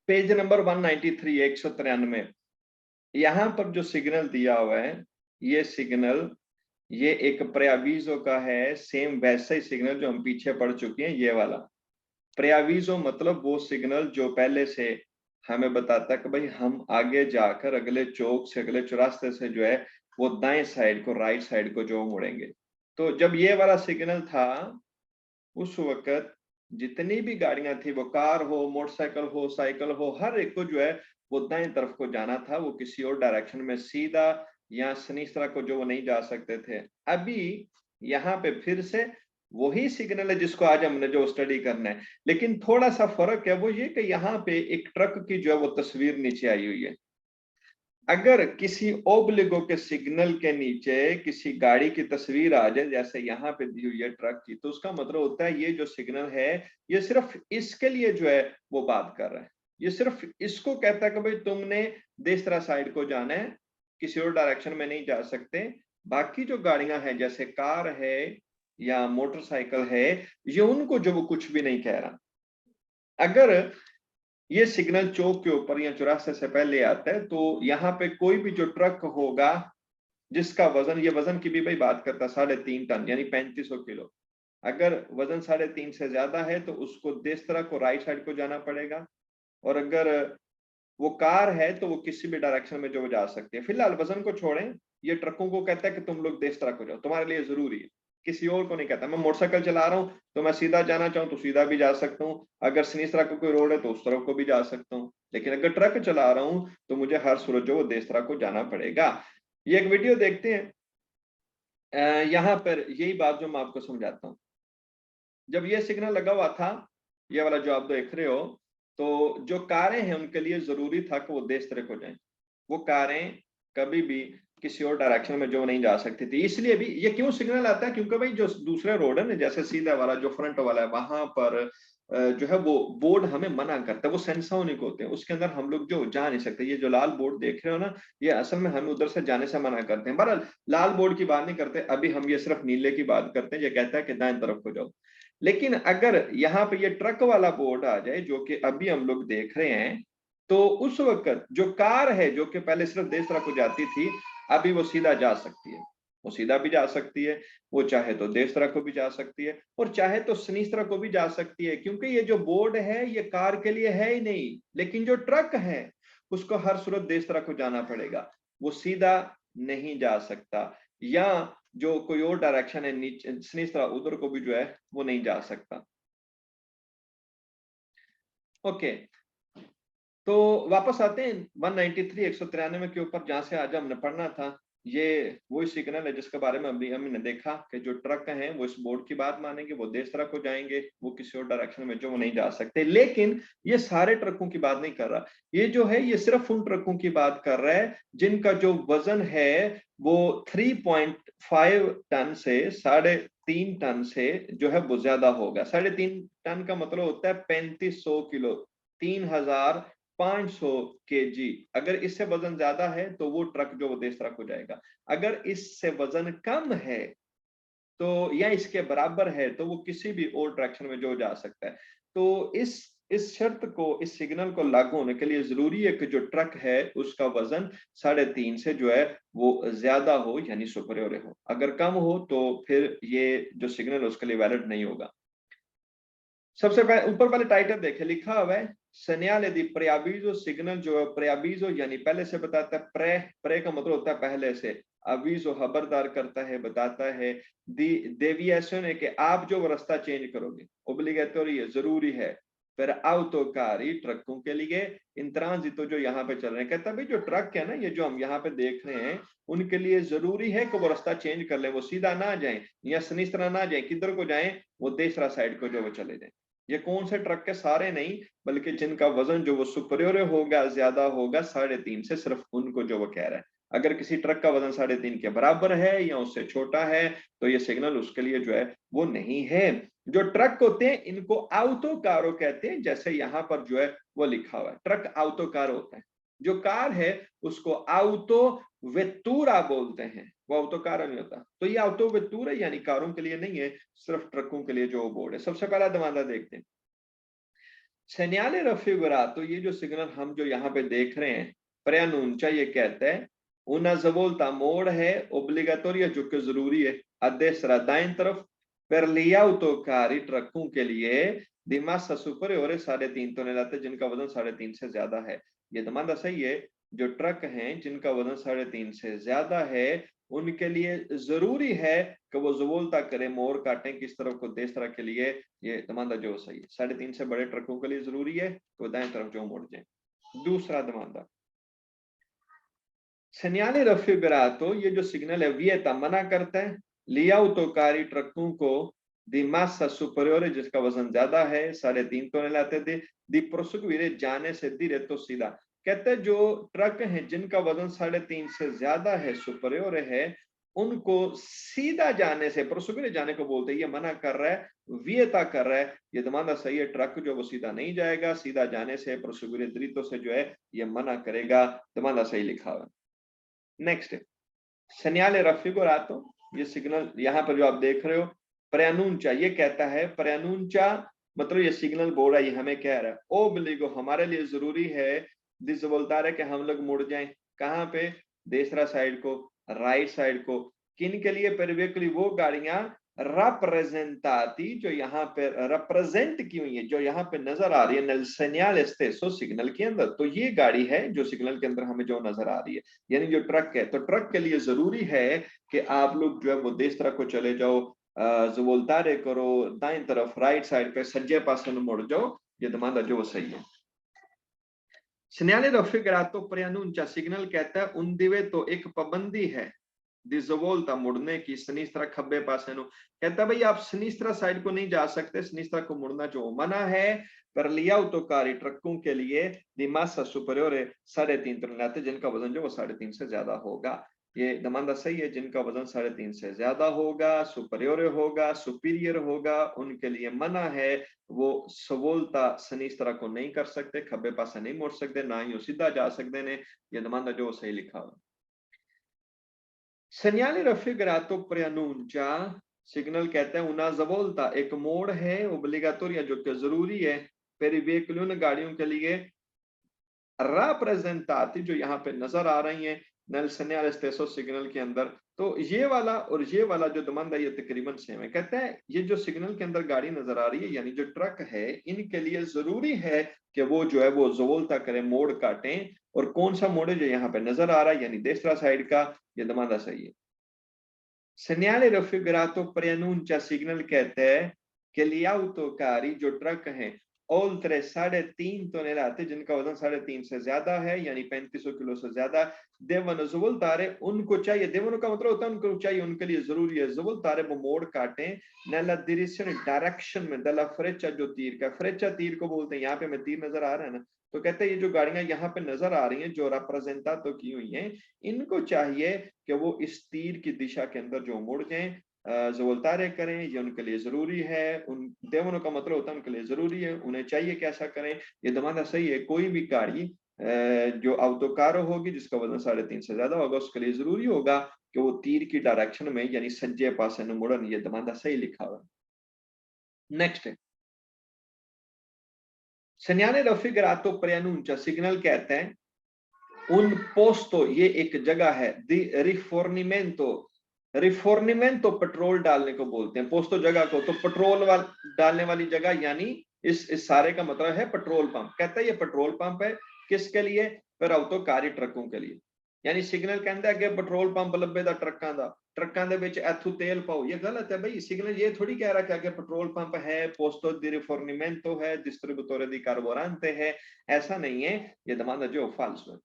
Page number 193, 193, यहाँ पर जो सिग्नल दिया हुआ है, ये सिग्नल ये एक प्रेआविजो का है, सेम वैसा ही सिग्नल जो हम पीछे पढ़ चुके हैं, ये वाला प्रेआविजो मतलब वो सिग्नल जो पहले से हमें बताता है कि भाई हम आगे जाकर अगले चौक से, अगले चौरास्ते से जो है वो दाएं साइड को, राइट साइड को जो मुड़ेंगे। तो जब ये वाला सिग्नल था, उस वक्त जितनी भी गाड़ियां थी, वो कार हो, मोटरसाइकिल हो, साइकिल हो, हर एक को जो है वो दाएं तरफ को जाना था, वो किसी और डायरेक्शन में सीधा या सनीसरा को जो वो नहीं जा सकते थे। अभी यहाँ पे फिर से वही सिग्नल है जिसको आज हमने जो स्टडी करना है, लेकिन थोड़ा सा फर्क है वो ये कि यहाँ पे एक ट्रक की जो है वो तस्वीर नीचे आई हुई है। अगर किसी ओब्लिगो के सिग्नल के नीचे किसी गाड़ी की तस्वीर आ जाए, जैसे यहाँ पे दी हुई है ट्रक की, तो उसका मतलब होता है ये जो सिग्नल है ये सिर्फ इसके लिए जो है वो बात कर रहा है। ये सिर्फ इसको कहता है कि भाई तुमने दूसरा साइड को जाना है, किसी और डायरेक्शन में नहीं जा सकते। बाकी जो गाड़ियां हैं जैसे कार है या मोटरसाइकिल है, ये उनको जो वो कुछ भी नहीं कह रहा। अगर ये सिग्नल चौक के ऊपर या चौराहे से पहले आता है, तो यहाँ पे कोई भी जो ट्रक होगा जिसका वजन, ये वजन की भी भाई बात करता है, 3.5 टन यानी 3500 किलो। अगर वजन 3.5 से ज्यादा है तो उसको देश तरह को राइट साइड को जाना पड़ेगा, और अगर वो कार है तो वो किसी भी डायरेक्शन में जो जा सकती है। फिलहाल वजन को छोड़ें, ये ट्रकों को कहता है कि तुम लोग देश तरह को जाओ, तुम्हारे लिए जरूरी है, किसी और को नहीं कहता। मैं मोटरसाइकिल चला रहा हूँ तो मैं सीधा जाना चाहूँ तो सीधा भी जा सकता हूँ, अगर सीनीस तरह का कोई रोड है तो उस तरफ को भी जा सकता हूँ, लेकिन अगर ट्रक चला रहा हूँ तो मुझे हर सूरत जो वो देश तरह को जाना पड़ेगा। ये एक वीडियो देखते हैं, यहाँ पर यही बात जो मैं आपको समझाता हूँ। जब ये सिग्नल लगा हुआ था, ये वाला जो आप देख रहे हो, तो जो कारें हैं उनके लिए जरूरी था कि वो देश तरह को जाएं। वो कारें कभी भी किसी और डायरेक्शन में जो नहीं जा सकती थी। इसलिए भी ये क्यों सिग्नल आता है, क्योंकि भाई जो दूसरे रोड है ना, जैसे सीधा वाला जो फ्रंट वाला है, वहां पर जो है वो बोर्ड हमें मना करता है, वो सेंसोनिक होते हैं, उसके अंदर हम लोग जो जा नहीं सकते। ये जो लाल बोर्ड देख रहे हो ना, ये असल में हमें उधर से जाने से मना करते हैं। बहरहाल लाल बोर्ड की बात नहीं करते अभी, हम ये सिर्फ नीले की बात करते हैं। ये कहता है कि दाएं तरफ को जाओ। लेकिन अगर यहाँ पे ये ट्रक वाला बोर्ड आ जाए जो कि अभी हम लोग देख रहे हैं, तो उस वक्त जो कार है जो कि पहले सिर्फ देश तरफ को जाती थी, अभी वो सीधा जा सकती है। वो सीधा भी जा सकती है, वो चाहे तो देश तरफ को भी जा सकती है, और चाहे तो सनीस तरफ को भी जा सकती है, क्योंकि ये जो बोर्ड है ये कार के लिए है ही नहीं। लेकिन जो ट्रक है उसको हर सूरत देश तरफ को जाना पड़ेगा, वो सीधा नहीं जा सकता, या जो कोई और डायरेक्शन है नीचे सनीस तरफ, उधर को भी जो है वो नहीं जा सकता। ओके, तो वापस आते हैं 193, 193 के ऊपर, जहां से आज हमने पढ़ना था। ये वही सिग्नल है जिसके बारे में अभी हमने देखा कि जो ट्रक हैं वो इस बोर्ड की बात मानेंगे, वो देश तरफ को जाएंगे, वो किसी और डायरेक्शन में जो वो नहीं जा सकते। लेकिन ये सारे ट्रकों की बात नहीं कर रहा, ये जो है ये सिर्फ उन ट्रकों की बात कर रहा है जिनका जो वजन है वो 3.5 टन से 3.5 टन से जो है वो ज्यादा होगा। 3.5 टन का मतलब होता है 3500 किलो, 3500 केजी। अगर इससे वजन ज्यादा है तो वो ट्रक जो वो देश तरफ को जाएगा। अगर इससे वजन कम है तो या इसके बराबर है तो वो किसी भी और डायरेक्शन में जो जा सकता है। तो इस शर्त को, इस सिग्नल को लागू होने के लिए जरूरी है कि जो ट्रक है उसका वजन 3.5 से जो है वो ज्यादा हो, यानी सुपरियर हो। अगर कम हो तो फिर ये जो सिग्नल है उसके लिए वैलिड नहीं होगा। सबसे पहले ऊपर वाले टाइटल देखे, लिखा हुआ है सेनियल दी प्रेआविजो सिग्नल, जो है प्रेआविजो यानी पहले से बताता है, प्रे का मतलब होता है पहले से, अविजो खबरदार करता है, बताता है, दी देविएशन है कि आप जो रास्ता चेंज करोगे, ओब्लिगेटरी है, जरूरी है। फिर autoकारी ट्रकों के लिए, इन ट्रांजितो जो यहाँ पे चल रहे हैं, कहता है भाई जो ट्रक है ना, ये जो हम यहाँ पे देख रहे हैं, उनके लिए जरूरी है कि वो रास्ता चेंज कर ले, वो सीधा ना जाए या सनीस तरह ना जाए, किधर को जाए, वो दूसरा साइड को जो वो चले जाए। ये कौन से ट्रक के, सारे नहीं, बल्कि जिनका वजन जो वो सुपरियर होगा, ज्यादा होगा 3.5 से, सिर्फ उनको जो वो कह रहा है। अगर किसी ट्रक का वजन 3.5 के बराबर है या उससे छोटा है तो ये सिग्नल उसके लिए जो है वो नहीं है। जो ट्रक होते हैं इनको autoकारो कहते हैं, जैसे यहाँ पर जो है वो लिखा हुआ है, ट्रक autoकार होता है। जो कार है उसको auto वेतुरा बोलते हैं, वो autoकार नहीं होता। तो ये auto वेतुरा यानी कारों के लिए नहीं है, सिर्फ ट्रकों के लिए जो बोर्ड है। सबसे पहला दमादा देखते हैं, segnale raffigurato, ये जो सिग्नल हम जो यहाँ पे देख रहे हैं, preannuncia, ये कहता है una svolta मोड़ है, obbligatoria जो कि जरूरी है, a destra दाएं तरफ, per gli autocarri ट्रकों के लिए di massa superiore 3.5 टन जिनका वजन 3.5 से ज्यादा है। ये दमादा सही है, जो ट्रक हैं जिनका वजन 3.5 से ज्यादा है उनके लिए जरूरी है कि वो ज़वोल्ता करें, मोड़ काटें किस तरफ को, देश तरह के लिए। ये दमादा जो सही है, 3.5 से बड़े ट्रकों के लिए जरूरी है कि वो दाएं तरफ जो मुड़ जाए। दूसरा दमादा segnale raffigurato, ये जो सिग्नल है वियता मना करता है लिया autoकारी ट्रकों को di massa superiore जिसका वजन ज्यादा है 3.5 टन लाते थे di proseguire जाने से diretto सीधा। कहते हैं जो ट्रक हैं जिनका वजन 3.5 से ज्यादा है, सुपरियोर है, उनको सीधा जाने से, प्रोसेगुरे जाने को बोलते हैं, ये मना कर रहा है, वियता कर रहा है। ये दमादा सही है, ट्रक जो वो सीधा नहीं जाएगा, सीधा जाने से प्रोसेगुरे दृतो से जो है ये मना करेगा। दमादा सही लिखा हुआ। नेक्स्ट segnale raffigurato, ये सिग्नल यहाँ पर जो आप देख रहे हो preannuncia, ये कहता है preannuncia मतलब ये सिग्नल बोल रहा है, ये हमें कह रहा है ओब्लिगो हमारे लिए जरूरी है di svoltare कि हम लोग मुड़ जाएं, कहाँ पे, देसरा साइड को, राइट साइड को। किन के लिए, per veicoli वो गाड़ियां rappresentati जो यहाँ पे रिप्रेजेंट की हुई है, जो यहाँ पे नजर आ रही है nel segnale stesso सिग्नल के अंदर। तो ये गाड़ी है जो सिग्नल के अंदर हमें जो नजर आ रही है, यानी जो ट्रक है। तो ट्रक के लिए जरूरी है कि आप लोग जो है वो देश तरफ को चले जाओ, ज़वोल्तारे करो, दाएं तरफ राइट साइड पे सज्जे पासे मुड़ जाओ। ये दमादा जो सही है। segnale raffigurato preannuncia, सिग्नल कहता है उन दिवे तो एक पाबंदी है di svolta मुड़ने की, सिनिस्त्रा खब्बे पासे नु, कहता भाई आप सिनिस्त्रा साइड को नहीं जा सकते, सिनिस्त्रा को मुड़ना जो मना है। पर लिया autoकारी ट्रकों के लिए di massa superiore 3.5 टन लाते जिनका वजन जो वो 3.5 से ज्यादा होगा। ये दमादा सही है, जिनका वजन 3.5 से ज्यादा होगा, सुपरियोर होगा, सुपीरियर होगा, उनके लिए मना है। वो सवोल्ता सिनिस्त्रा को नहीं कर सकते, खब्बे पासे नहीं मुड़ सकते, ना ही सीधा जा सकते ने। ये दमादा जो सही लिखा हुआ। segnale raffigurato preannuncia, सिग्नल कहते हैं una svolta एक मोड़ है, ओब्लिगाटोरिया जो कि जरूरी है, per i veicoli उन गाड़ियों के लिए rappresentati जो यहाँ पे नजर आ रही हैं nel segnale stesso सिग्नल के अंदर। तो ये वाला और ये वाला जो दमादा ये तकरीबन सेम है। कहते हैं ये जो सिग्नल के अंदर गाड़ी नजर आ रही है, यानी जो ट्रक है, इनके लिए जरूरी है कि वो जो है वो ज़वोल्ता करें, मोड़ काटें। और कौन सा मोड़ है जो यहाँ पे नजर आ रहा है, यानी देसरा साइड का। ये दमादा सही है। segnale raffigurato preannuncia, सिग्नल कहते हैं कि gli autocarri जो ट्रक हैं oltre 3.5 टन जिनका वजन 3.5 से ज्यादा है, यानी 3500 किलो से ज्यादा, devono svoltare, उनको चाहिए, devono का मतलब होता है उनको चाहिए, उनके लिए जरूरी है, svoltare वो मोड़ काटें nella direzione डायरेक्शन में, della freccia जो तीर का, freccia तीर को बोलते हैं। यहाँ पे हमें तीर नजर आ रहा है ना, तो कहते हैं ये जो गाड़ियां यहाँ पे नजर आ रही हैं जो रिप्रेजेंटा तो की हुई हैं, इनको चाहिए कि वो इस तीर की दिशा के अंदर जो मुड़ जाएं, ज़वोल्तारे करें। ये उनके लिए जरूरी है। उन देवनों का मतलब होता है उनके लिए जरूरी है, उन्हें चाहिए कि ऐसा करें। ये दमादा सही है, कोई भी गाड़ी जो autoकारो होगी जिसका वजन 3.5 से ज्यादा होगा, उसके लिए जरूरी होगा कि वो तीर की डायरेक्शन में, यानी सज्जे पासे न मुड़न। ये दमादा सही लिखा हुआ। नेक्स्ट है segnale raffigurato preannuncia, सिग्नल कहते हैं un posto, ये एक जगह है, di rifornimento, रिफोर्निमेंटो पेट्रोल डालने को बोलते हैं, पोस्तो जगह को, तो पेट्रोल डालने वाली जगह, यानी इस सारे का मतलब है पेट्रोल पंप। कहता है ये पेट्रोल पंप है, किसके लिए, पर autoकारी ट्रकों के लिए। यानी सिग्नल कहता है कि पेट्रोल पंप लब्बे दा ट्रकां दे विच इथों तेल पाओ। ये गलत है भाई, सिग्नल ये थोड़ी कह रहा है कि पेट्रोल पंप है, पोस्तो दी रिफोर्निमेंटो है, डिस्ट्रीब्यूटोरे दी कार्बोरेंटे है, ऐसा नहीं है। ये दमादा जो फाल्सो है।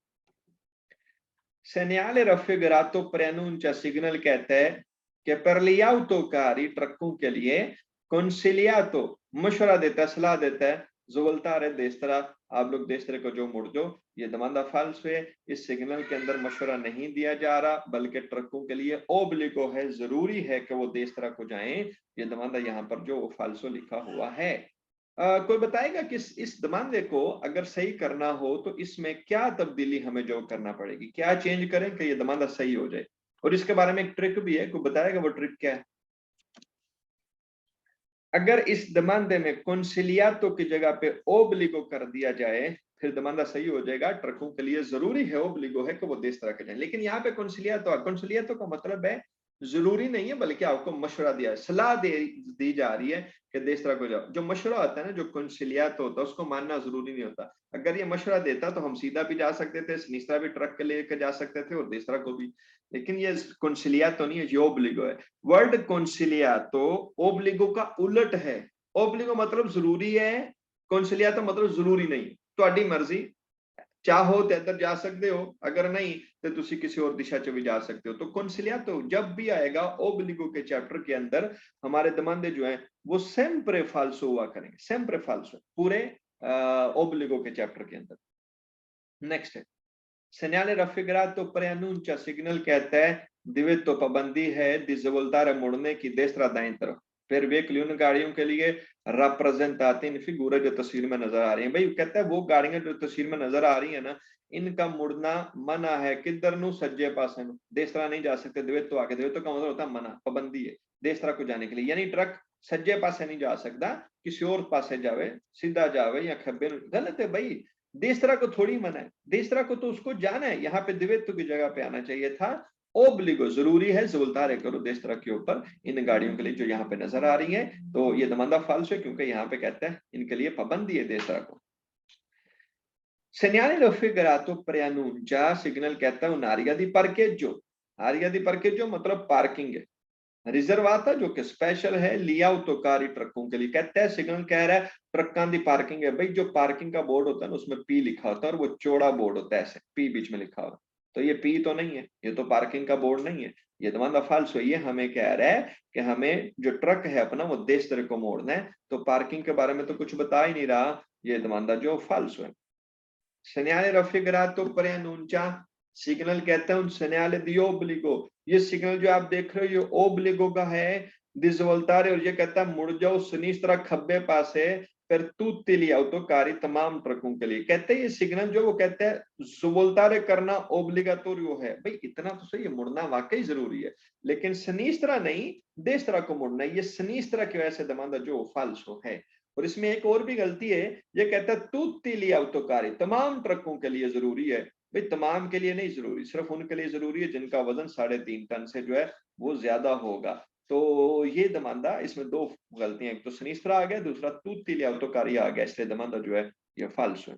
segnale raffigurato preannuncia, सिग्नल कहता है कि per gli autocarri ट्रकों के लिए consigliato मशवरा देता है, सलाह देता है, ज़वोल्तारे destra, आप लोग देस्त्रे को जो मुड़ जो। ये दमादा फाल्स है, इस सिग्नल के अंदर मशवरा नहीं दिया जा रहा, बल्कि ट्रकों के लिए ओब्लिगो है, जरूरी है कि वो देस्त्रा को जाएं। ये दमादा यहाँ पर जो फाल्सो लिखा हुआ है। कोई बताएगा कि इस दमादे को अगर सही करना हो तो इसमें क्या तब्दीली हमें जो करना पड़ेगी, क्या चेंज करें कि ये दमादा सही हो जाए। और इसके बारे में एक ट्रिक भी है, कोई बताएगा वो ट्रिक क्या है। अगर इस दमांदे में कॉन्सिलियातो की जगह पे ओब्लिगो कर दिया जाए फिर दमांदा सही हो जाएगा। ट्रकों के लिए जरूरी है ओब्लिगो है कि वो देस तरह के जाए, लेकिन यहाँ पे कॉन्सिलियातो का मतलब है जरूरी नहीं है, बल्कि आपको मशवरा दिया है, सलाह दी जा रही है कि देस तरह को जाओ। जो मशवरा होता है ना, जो कॉन्सिलियातो होता है, उसको मानना जरूरी नहीं होता। अगर ये मशवरा देता तो हम सीधा भी जा सकते थे, सिनिस्ट्रा भी ट्रक के लेकर जा सकते थे और देस तरह को भी, लेकिन ये कॉन्सिलियातो नहीं है, ये ओब्लिगो है। वर्ड कॉन्सिलियातो ओब्लिगो का उलट है। ओब्लिगो मतलब जरूरी है, कॉन्सिलियातो मतलब जरूरी नहीं। ਤੁਹਾਡੀ मर्जी, चाहो तो इधर जा सकते हो, अगर नहीं तो तुसी किसी और दिशा च भी जा सकते हो। तो कॉन्सिलियातो जब भी आएगा ओब्लिगो के चैप्टर के अंदर, हमारे दमांदे जो है वो सेम्प्रे फाल्सो हुआ करेंगे, सेम्प्रे फाल्सो पूरे ओब्लिगो के चैप्टर के अंदर। नेक्स्ट है segnale raffigurato preannuncia, सिग्नल कहता है दिव्य तो पाबंदी है दिजवलदार मुड़ने की देसरा दाएं तरफ। फिर वे क्लियन गाड़ियों के लिए रिप्रेजेंटेटिव फिगूर जो तस्वीर में नजर आ रही है, भाई कहता है वो गाड़ियां जो तस्वीर में नजर आ रही है ना, इनका मुड़ना मना है। किधर नु? सज्जे पास है, देसरा नहीं जा सकते। दिव्य तो आके, दिव्य तो का मतलब होता है मना, पाबंदी है देसरा को जाने के लिए, यानी ट्रक सज्जे पासे नहीं जा सकता, किसी और पासे जावे, सीधा जावे या खब्बे। गलत है भाई, देसरा को थोड़ी मना है, देसरा को तो उसको जाना है, यहाँ पे दिवेत्व की जगह पे आना चाहिए था। ओब्लिगो जरूरी है जुल्तारे करो देसरा के ऊपर इन गाड़ियों के लिए जो यहाँ पे नजर आ रही है। तो ये दमंदा फाल्स है, क्योंकि यहाँ पे कहता है इनके लिए पाबंदी है देसरा को। Segnale raffigurato preannuncia, सिग्नल कहता है un area di parcheggio, area di parcheggio मतलब पार्किंग है, रिजर्वाता जो कि स्पेशल है लिया autoकारी ट्रकों के लिए। कहता है सिग्नल कह रहा है ट्रकों की पार्किंग है। भाई जो पार्किंग का बोर्ड होता है ना, उसमें पी लिखा होता है और वो चौड़ा बोर्ड होता है, ऐसे पी बीच में लिखा होता है। तो ये पी तो नहीं है, ये तो पार्किंग का बोर्ड नहीं है, ये दमांदा फाल्स है। ये हमें कह रहा है कि हमें जो ट्रक है अपना वो देश तरह को मोड़ना है, तो पार्किंग के बारे में तो कुछ बता ही नहीं रहा, ये दमांदा जो फाल्स है। segnale raffigurato preannuncia, सिग्नल कहते हैं उन segnale di obbligo, ये सिग्नल जो आप देख रहे हो ये ओब्लिगो का है, दिजवल्तारे, और ये कहता है मुड़ जाओ सिनिस्त्रा खब्बे पास है, फिर तुत्ती लिया तो कारी तमाम ट्रकों के लिए। कहते हैं ये सिग्नल जो वो कहते हैं जुवल्तारे करना ओब्लिगाटोरियो है। भाई इतना तो सही है, मुड़ना वाकई जरूरी है, लेकिन सिनिस्त्रा नहीं, देस्त्रा को मुड़ना है। ये सिनिस्त्रा की वजह से दमांदा जो फाल्सो है। और इसमें एक और भी गलती है, ये कहता है तुत्ती लिया autoकारी, तमाम ट्रकों के लिए जरूरी है। भाई तमाम के लिए नहीं जरूरी, सिर्फ उनके लिए जरूरी है जिनका वजन 3.5 टन से जो है वो ज्यादा होगा। तो ये दमांदा, इसमें दो गलतियां, एक तो सिनिस्त्रा आ गया, दूसरा तुत्ती लिया autoकारी आ गया, इसलिए दमांदा जो है ये फाल्स है।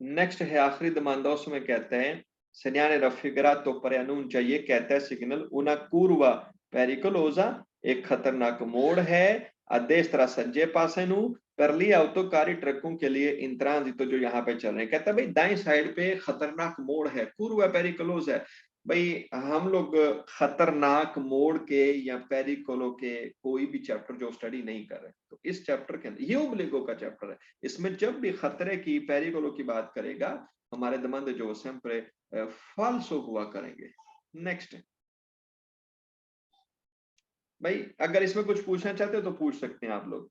नेक्स्ट है आखिरी दमांदा, उसमें कहते हैं segnale raffigurato preannuncia, ये कहता है सिग्नल una curva pericolosa, एक खतरनाक मोड़ है, a destra सज्जे पासे नु per lì autoकारी ट्रकों के लिए इन ट्रांजितो जो यहाँ पे चल रहे हैं। कहता है भाई दाएं साइड पे खतरनाक मोड़ है, curva pericolosa है। भाई हम लोग खतरनाक मोड़ के या पेरिकोलो के कोई भी चैप्टर जो स्टडी नहीं कर रहे, तो इस चैप्टर के अंदर ये ओब्लिगो का चैप्टर है, इसमें जब भी खतरे की पेरिकोलो की बात करेगा हमारे दमंद जो सेम्प्रे फाल्सो हुआ करेंगे। नेक्स्ट भाई अगर इसमें कुछ पूछना चाहते हो तो पूछ सकते हैं आप लोग।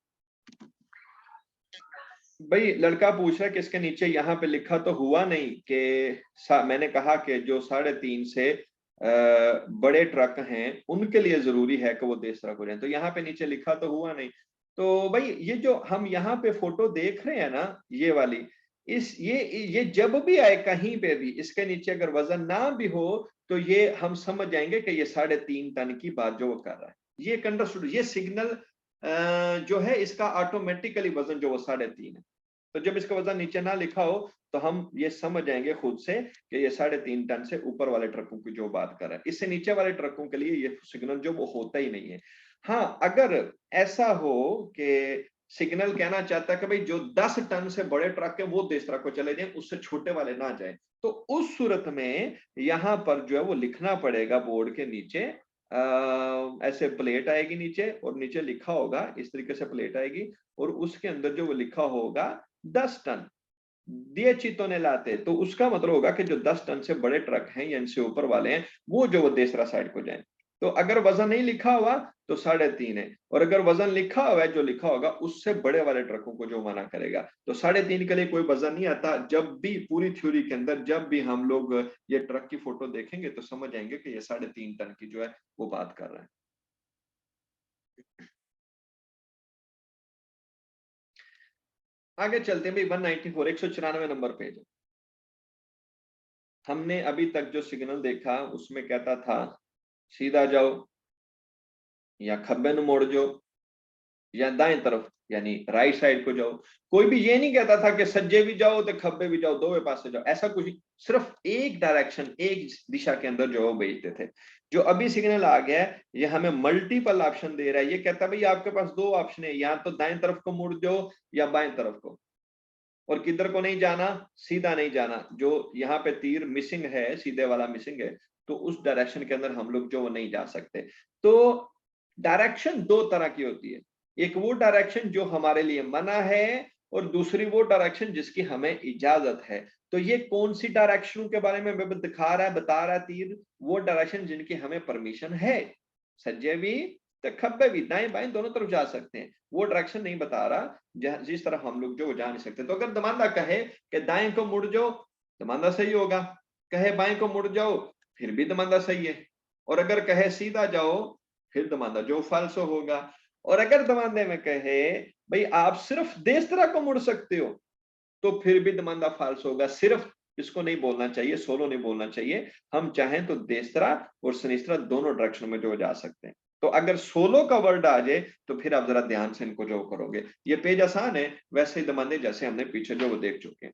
भाई लड़का पूछ रहा है कि इसके नीचे यहाँ पे लिखा तो हुआ नहीं कि मैंने कहा कि जो 3.5 से बड़े ट्रक हैं उनके लिए जरूरी है कि वो देश ट्रक हो जाए, तो यहाँ पे नीचे लिखा तो हुआ नहीं। तो भाई ये जो हम यहाँ पे फोटो देख रहे हैं ना, ये वाली, इस ये जब भी आए कहीं पे भी इसके नीचे अगर वजन ना भी हो तो ये हम समझ जाएंगे कि ये 3.5 टन की बात जो वो कर रहा है। ये अंडरस्टूड, ये सिग्नल जो है इसका ऑटोमेटिकली वजन जो वो 3.5 है। तो जब इसका वजन नीचे ना लिखा हो तो हम ये समझ जाएंगे खुद से कि ये 3.5 टन से ऊपर वाले ट्रकों की जो बात कर रहा है। इससे नीचे वाले ट्रकों के लिए ये सिग्नल जो वो होता ही नहीं है। हाँ अगर ऐसा हो कि सिग्नल कहना चाहता है कि भाई जो 10 टन से बड़े ट्रक है वो देश ट्रक को चले जाएं, उससे छोटे वाले ना जाएं, तो उस सूरत में यहाँ पर जो है वो लिखना पड़ेगा बोर्ड के नीचे, ऐसे प्लेट आएगी नीचे और नीचे लिखा होगा, इस तरीके से प्लेट आएगी और उसके अंदर जो वो लिखा होगा 10 टन दिए चीतों ने लाते, तो उसका मतलब होगा कि जो 10 टन से बड़े ट्रक हैं या इनसे ऊपर वाले हैं वो जो वो देसरा साइड को जाएं। तो अगर वजन नहीं लिखा हुआ तो 3.5 है, और अगर वजन लिखा हुआ है जो लिखा होगा उससे बड़े वाले ट्रकों को जो मना करेगा। तो 3.5 के लिए कोई वजन नहीं आता। जब भी पूरी थ्योरी के अंदर जब भी हम लोग ये ट्रक की फोटो देखेंगे तो समझ जाएंगे कि ये 3.5 टन की जो है वो बात कर रहा है। आगे चलते हैं भाई। 194 194 नंबर पेज। हमने अभी तक जो सिग्नल देखा उसमें कहता था सीधा जाओ या खब्बे नु मोड़ जाओ या दाएं तरफ यानी राइट साइड को जाओ। कोई भी ये नहीं कहता था कि सज्जे भी जाओ तो खब्बे भी जाओ, दोवे पासे जाओ, ऐसा कुछ। सिर्फ एक डायरेक्शन, एक दिशा के अंदर जो भेजते थे। जो अभी सिग्नल आ गया है ये हमें मल्टीपल ऑप्शन दे रहा है। ये कहता है भाई आपके पास दो ऑप्शन है, या तो दाएं तरफ को मुड़ जाओ या बाएं तरफ को। और किधर को नहीं जाना, सीधा नहीं जाना। जो यहाँ पे तीर मिसिंग है, सीधे वाला मिसिंग है, तो उस डायरेक्शन के अंदर हम लोग जो वो नहीं जा सकते। तो डायरेक्शन दो तरह की होती है। एक वो डायरेक्शन जो हमारे लिए मना है और दूसरी वो डायरेक्शन जिसकी हमें इजाजत है। तो ये कौन सी डायरेक्शनों के बारे में दिखा रहा है, बता रहा है तीर? वो डायरेक्शन जिनकी हमें परमिशन है। सज्जे भी तो खब्बे भी, दाएं बाएं दोनों तरफ जा सकते हैं। वो डायरेक्शन नहीं बता रहा जिस तरह हम लोग जो जा नहीं सकते। तो अगर दमांदा कहे कि दाएं को मुड़ जाओ, दमांदा सही होगा। कहे बाएं को मुड़ जाओ, फिर भी दमांदा सही है। और अगर कहे सीधा जाओ, फिर दमांदा जो फाल्सो होगा। और अगर दमांदे में कहे भाई आप सिर्फ देश तरह को मुड़ सकते हो, तो फिर भी दमांदा फाल्स होगा। सिर्फ इसको नहीं बोलना चाहिए, सोलो नहीं बोलना चाहिए। हम चाहें तो देसरा और सनिस्त्रा दोनों डायरेक्शन में जो जा सकते हैं। तो अगर सोलो का वर्ड आ जाए तो फिर आप जरा ध्यान से इनको जो करोगे। ये पेज आसान है, वैसे ही दमांदे जैसे हमने पीछे जो वो देख चुके हैं।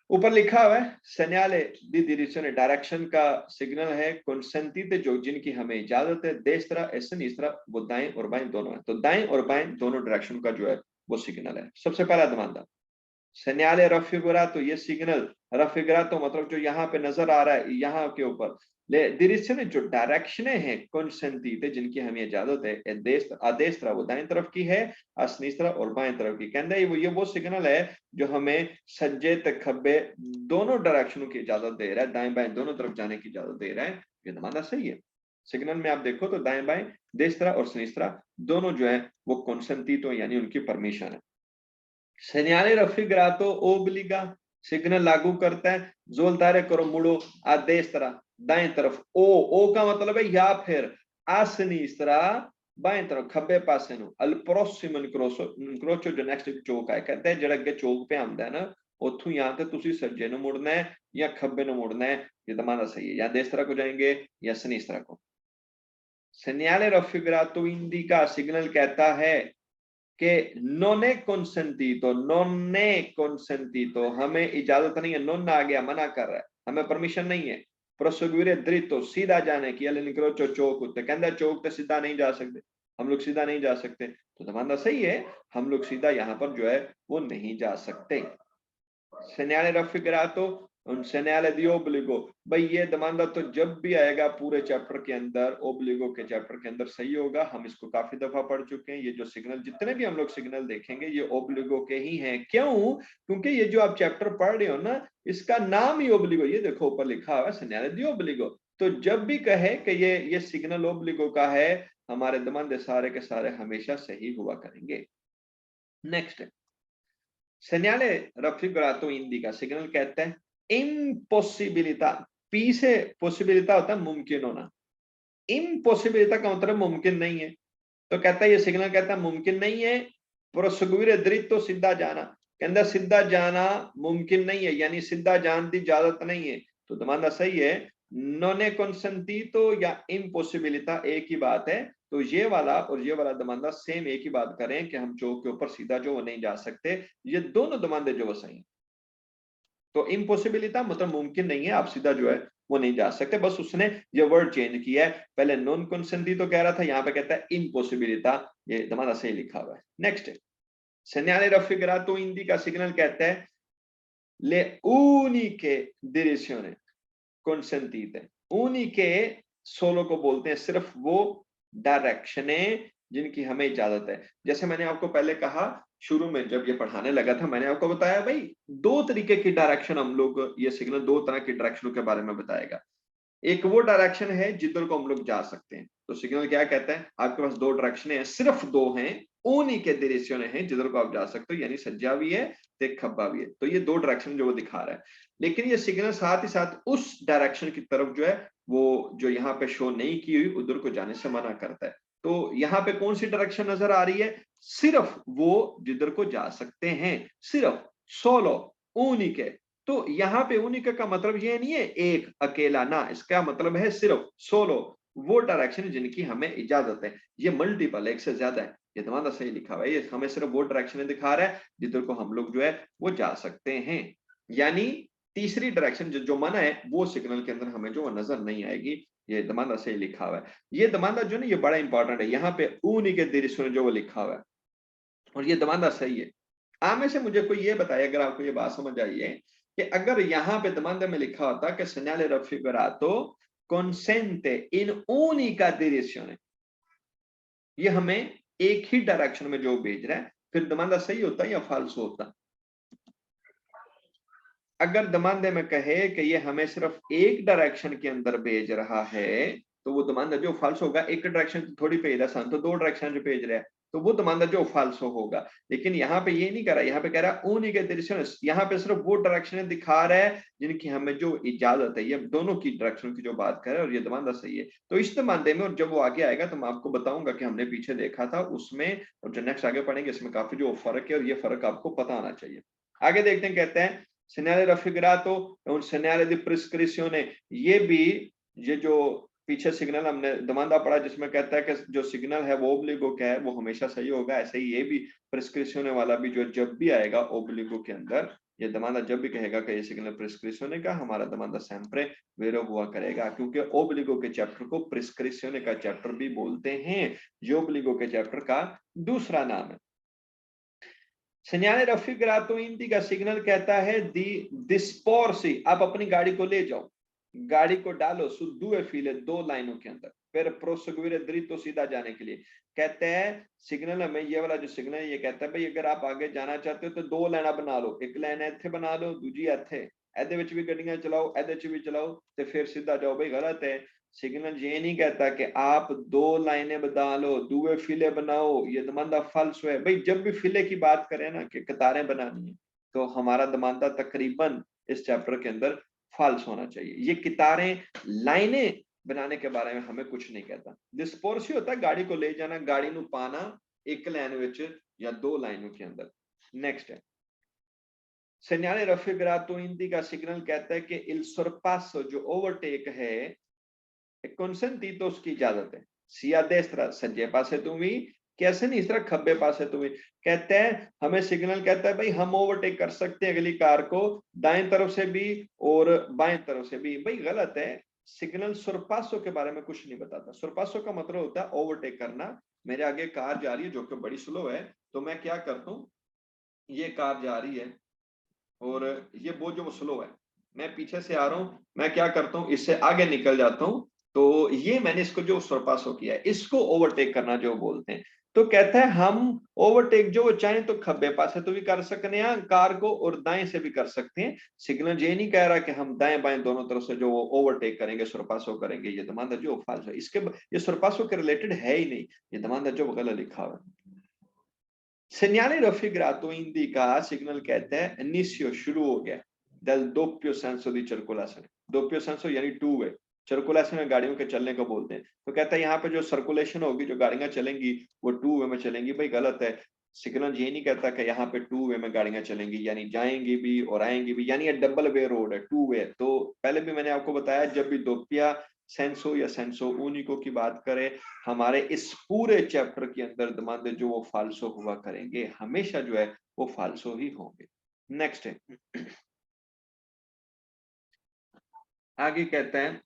ऊपर लिखा हुआ है सेन्याले दी डिरेक्शन, डायरेक्शन का सिग्नल है कंसेंटीते जो जिनकी हमें इजाजत है। देसरा सनिस्त्रा वो दाएं और बाएं दोनों है। तो दाएं और बाएं दोनों डायरेक्शन का जो है वो सिग्नल है। सबसे पहला दमांदा सेन्याले रफिगुरा, तो ये सिग्नल रफिगुरा तो मतलब जो यहाँ पे नजर आ रहा है यहाँ के ऊपर डिरेक्शन जो डायरेक्शन है कंसेंटीते जिनकी हमें इजाजत है। देश आदेश तरह वो दाएं तरफ की है, असनीस तरफ और बाएं तरफ की। कहते हैं ये वो सिग्नल है जो हमें सज्जे तक खब्बे दोनों डायरेक्शनों की इजाजत दे रहा है, दाएं बाएं दोनों तरफ जाने की इजाजत दे रहा है। ये दमादा सही है। सिग्नल में आप देखो तो दाएं बाएं देश तरह और सनीस्त्रा दोनों जो है वो कंसेंटीतो यानी उनकी परमिशन है। सेन्याले रफिगरातो ओब्लिगा सिग्नल लागू करता है। जोलतारे करो मुड़ो आदेश तरह दाएं तरफ। ओ का मतलब है या फिर आसनीस्त्रा बाएं तरफ खब्बे पासे नु अल प्रोसिम इनक्रोचो जो नेक्स्ट चौक है। कहते हैं जड़ा अगे चौक पे आंदा है ना, उथों यहां ते तुसी सज्जे नु मुड़ना है या खब्बे नु मुड़ना है। ये दमाना सही है। या देश तरह को जाएंगे या सनीस्त्रा को। सेन्याले रफिगरातो इंडिका सिग्नल कहता है कि नोने कंसेंटीतो हमें इजाजत नहीं है। नोन आ गया, मना कर रहा है, हमें परमिशन नहीं है। प्रोसेगुरे दृतो सीधा जाने की अलिनिक्रोचो चौक उत्ते कहता है चौक ते सीधा नहीं जा सकते, हम लोग सीधा नहीं जा सकते। तो दमांदा सही है, हम लोग सीधा यहाँ पर जो है वो नहीं जा सकते। सेन्याले रफिगरातो उन सेन्याले दी ओब्लिगो, भाई ये दमांदा तो जब भी आएगा पूरे चैप्टर के अंदर, ओब्लिगो के चैप्टर के अंदर सही होगा। हम इसको काफी दफा पढ़ चुके हैं। ये जो सिग्नल जितने भी हम लोग सिग्नल देखेंगे ये ओब्लिगो के ही हैं। क्यों? क्योंकि ये जो आप चैप्टर पढ़ रहे हो ना, इसका नाम ही ओब्लिगो। ये देखो ऊपर लिखा हुआ है सेन्याले दी ओब्लिगो। तो जब भी कहे कि ये सिग्नल ओब्लिगो का है, हमारे दमांदे सारे के सारे हमेशा सही हुआ करेंगे। नेक्स्ट सेन्याले रफिगरातो हिंदी का सिग्नल कहता है इम्पॉसिबिलिटा। पी से पॉसिबिलिटा होता है मुमकिन होना। इम्पॉसिबिलिटा का मतलब मुमकिन नहीं है। तो कहता है ये सिग्नल कहता है मुमकिन नहीं है। प्रोसेगुरे दृतो सीधा जाना, कहता सीधा जाना मुमकिन नहीं है, यानी सीधा जान की इजाजत नहीं है। तो दमांदा सही है। नोने कंसेंटीतो या इम्पॉसिबिलिटा एक ही बात है। तो ये वाला और ये वाला दमांदा सेम एक ही बात करें कि हम चौक के ऊपर सीधा जो वो नहीं जा सकते। ये दोनों दमांदे जो वो सही है। तो इम्पॉसिबिलिटा मतलब मुमकिन नहीं है, आप सीधा जो है वो नहीं जा सकते। बस उसने ये वर्ड चेंज किया है। पहले नॉन कंसेंटी तो कह रहा था, यहाँ पे कहता है इम्पॉसिबिलिटा। ये दमादा सही लिखा हुआ है। नेक्स्ट सेन्याले रफिगरातो हिंदी का सिग्नल कहता है ले uniche direzione consentite। uniche solo को बोलते हैं सिर्फ वो डायरेक्शनें जिनकी हमें इजाजत है। जैसे मैंने आपको पहले कहा शुरू में जब ये पढ़ाने लगा था, मैंने आपको बताया भाई दो तरीके की डायरेक्शन हम लोग, ये सिग्नल दो तरह की डायरेक्शनों के बारे में बताएगा। एक वो डायरेक्शन है जिधर को हम लोग जा सकते हैं। तो सिग्नल क्या कहता है, आपके पास दो डायरेक्शन है, सिर्फ दो हैं, ऊनी के डायरेक्शन है जिधर को आप जा सकते हो, यानी सज्जा भी है ते खब्बा भी है। तो ये दो डायरेक्शन जो वो दिखा रहा है। लेकिन ये सिग्नल साथ ही साथ उस डायरेक्शन की तरफ जो है वो जो यहाँ पे शो नहीं की हुई उधर को जाने से मना करता है। तो यहाँ पे कौन सी डायरेक्शन नजर आ रही है? सिर्फ वो जिधर को जा सकते हैं, सिर्फ सोलो, उनिके। तो यहाँ पे उनिके का मतलब ये नहीं है एक अकेला, ना, इसका मतलब है सिर्फ सोलो, वो डायरेक्शन जिनकी हमें इजाजत है। ये मल्टीपल, एक से ज्यादा है, ये तुम्हारा सही लिखा हुआ है, ये हमें सिर्फ वो डायरेक्शन दिखा रहा है जिधर को हम लोग जो है वो जा सकते हैं। यानी तीसरी डायरेक्शन जो मना है वो सिग्नल के अंदर हमें जो नजर नहीं आएगी। ये दमांदा सही लिखा हुआ है। ये दमांदा जो ना ये बड़ा इंपॉर्टेंट है, यहाँ पे ऊनी के दृश्य जो वो लिखा हुआ है, और ये दमांदा सही है। आप में से मुझे कोई ये बताए, अगर आपको ये बात समझ आई है, कि अगर यहाँ पे दमांदा में लिखा होता कि segnale raffigurato consente in unica direzione, ये हमें एक ही डायरेक्शन में जो भेज रहा है, फिर दमांदा सही होता या फाल्स होता? अगर दमांदे में कहे कि ये हमें सिर्फ एक डायरेक्शन के अंदर भेज रहा है, तो वो दमांदा जो फाल्स होगा। एक डायरेक्शन थोड़ी भेज रहा है, तो दो डायरेक्शन जो भेज रहा है, तो वो दमांदा जो फाल्स होगा। लेकिन यहाँ पे ये नहीं कर रहा, यहाँ पे कह रहा है उन्हीं के दृश्य, यहाँ पे सिर्फ वो डायरेक्शन दिखा रहा है जिनकी हमें जो इजाजत है। ये दोनों की डायरेक्शन की जो बात कर रहे हैं, और ये दमांदा सही है। तो इस दमांदे में, और जब वो आगे आएगा तो मैं आपको बताऊंगा कि हमने पीछे देखा था उसमें, और जो नेक्स्ट आगे पढ़ेंगे इसमें काफी जो फर्क है, और ये फर्क आपको पता आना चाहिए। आगे देखते हैं, कहते हैं segnale raffigurato è un segnale di prescrizione। ये भी, ये जो पीछे सिग्नल हमने दमांदा पढ़ा जिसमें कहता है कि जो सिग्नल है वो ओब्लिगो का है, वो हमेशा सही होगा, ऐसे ही ये भी प्रिस्क्रिप्शन वाला भी जो जब भी आएगा ओब्लिगो के अंदर, ये दमांदा जब भी कहेगा कि ये सिग्नल प्रिस्क्रिप्शन का, हमारा दमांदा sempre वेरो हुआ करेगा, क्योंकि ओब्लिगो के चैप्टर को प्रिस्क्रिप्शन का चैप्टर भी बोलते हैं, जो ओब्लिगो के चैप्टर का दूसरा नाम है। segnale raffigurato indica सिग्नल कहता है दी disporsi, आप अपनी गाड़ी को ले जाओ, गाड़ी को डालो su due file, दो लाइनों के अंदर, फिर proseguire dritto, सीधा जाने के लिए। कहते हैं सिग्नल हमें, ये वाला जो सिग्नल है ये कहता है भाई अगर आप आगे जाना चाहते हो तो दो लाइना बना लो, एक लाइन ਇੱਥੇ बना लो, दूजी ਇੱਥੇ, ਇਹਦੇ ਵਿੱਚ भी ਗੱਡੀਆਂ चलाओ, ਇਹਦੇ ਵਿੱਚ भी चलाओ, तो फिर सीधा जाओ। भाई गलत है, सिग्नल ये नहीं कहता कि आप दो लाइनें बना लो, दुए फिले बनाओ, ये दमांदा फल्स है। भाई जब भी फिले की बात करें ना कि कतारें बनानी है, तो हमारा दमांदा तकरीबन इस चैप्टर के अंदर फल्स होना चाहिए। ये कितारें, लाइनें बनाने के बारे में हमें कुछ नहीं कहता। डिस्पोर्सी होता है गाड़ी को ले जाना, गाड़ी नु पाना एक लाइन विच या दो लाइनों के अंदर। नेक्स्ट है segnale raffigurato indica सिग्नल कहता है कि il sorpasso, जो ओवरटेक है, consentito, उसकी इजाजत है, sia destra, सज्जे पासे तुम्ही, कैसे नहीं, इस तरह खब्बे पासे तुम्ही। कहते हैं हमें सिग्नल कहता है भाई हम ओवरटेक कर सकते हैं अगली कार को दाएं तरफ से भी और बाएं तरफ से भी। भाई गलत है, सिग्नल सुरपासो के बारे में कुछ नहीं बताता। सुरपासो का मतलब होता है ओवरटेक करना। मेरे आगे कार जा रही है जो कि बड़ी स्लो है, तो मैं क्या करता हूँ, ये कार जा रही है और ये बहुत जो स्लो है, मैं पीछे से आ रहा हूँ, मैं क्या करता हूँ, इससे आगे निकल जाता हूँ। तो ये मैंने इसको जो सरपासो किया है, इसको ओवरटेक करना जो बोलते हैं। तो कहता है हम ओवरटेक जो चाहें तो खब्बे पासे तो भी कर सकते हैं कार को, और दाएं से भी कर सकते हैं। सिग्नल ये नहीं कह रहा कि हम दाएं बाएं दोनों तरफ से जो ओवरटेक करेंगे, सरपासो करेंगे। ये दमांदा जो फाल्स है, इसके ये सरपासो के रिलेटेड है ही नहीं, ये दमांदा जो गलत लिखा हुआ है। Segnale raffigurato indica, सिग्नल कहते हैं इनिशियो, शुरू हो गया, del doppio senso di circolazione, doppio senso यानी टू वे, सर्कुलेशन में गाड़ियों के चलने को बोलते हैं। तो कहता है यहाँ पे जो सर्कुलेशन होगी, जो गाड़ियां चलेंगी वो टू वे में चलेंगी। भाई गलत है, सिग्नल ये नहीं कहता कि यहाँ पे टू वे में गाड़ियां चलेंगी, यानी जाएंगी भी और आएंगी भी, यानी ये डबल वे रोड है, टू वे। तो पहले भी मैंने आपको बताया, जब भी दोपिया सेंसो या सेंसो ऊनिको की बात करें, हमारे इस पूरे चैप्टर के अंदर दमांदे जो वो फाल्सो हुआ करेंगे, हमेशा जो है वो फाल्सो ही होंगे। नेक्स्ट है, आगे कहते हैं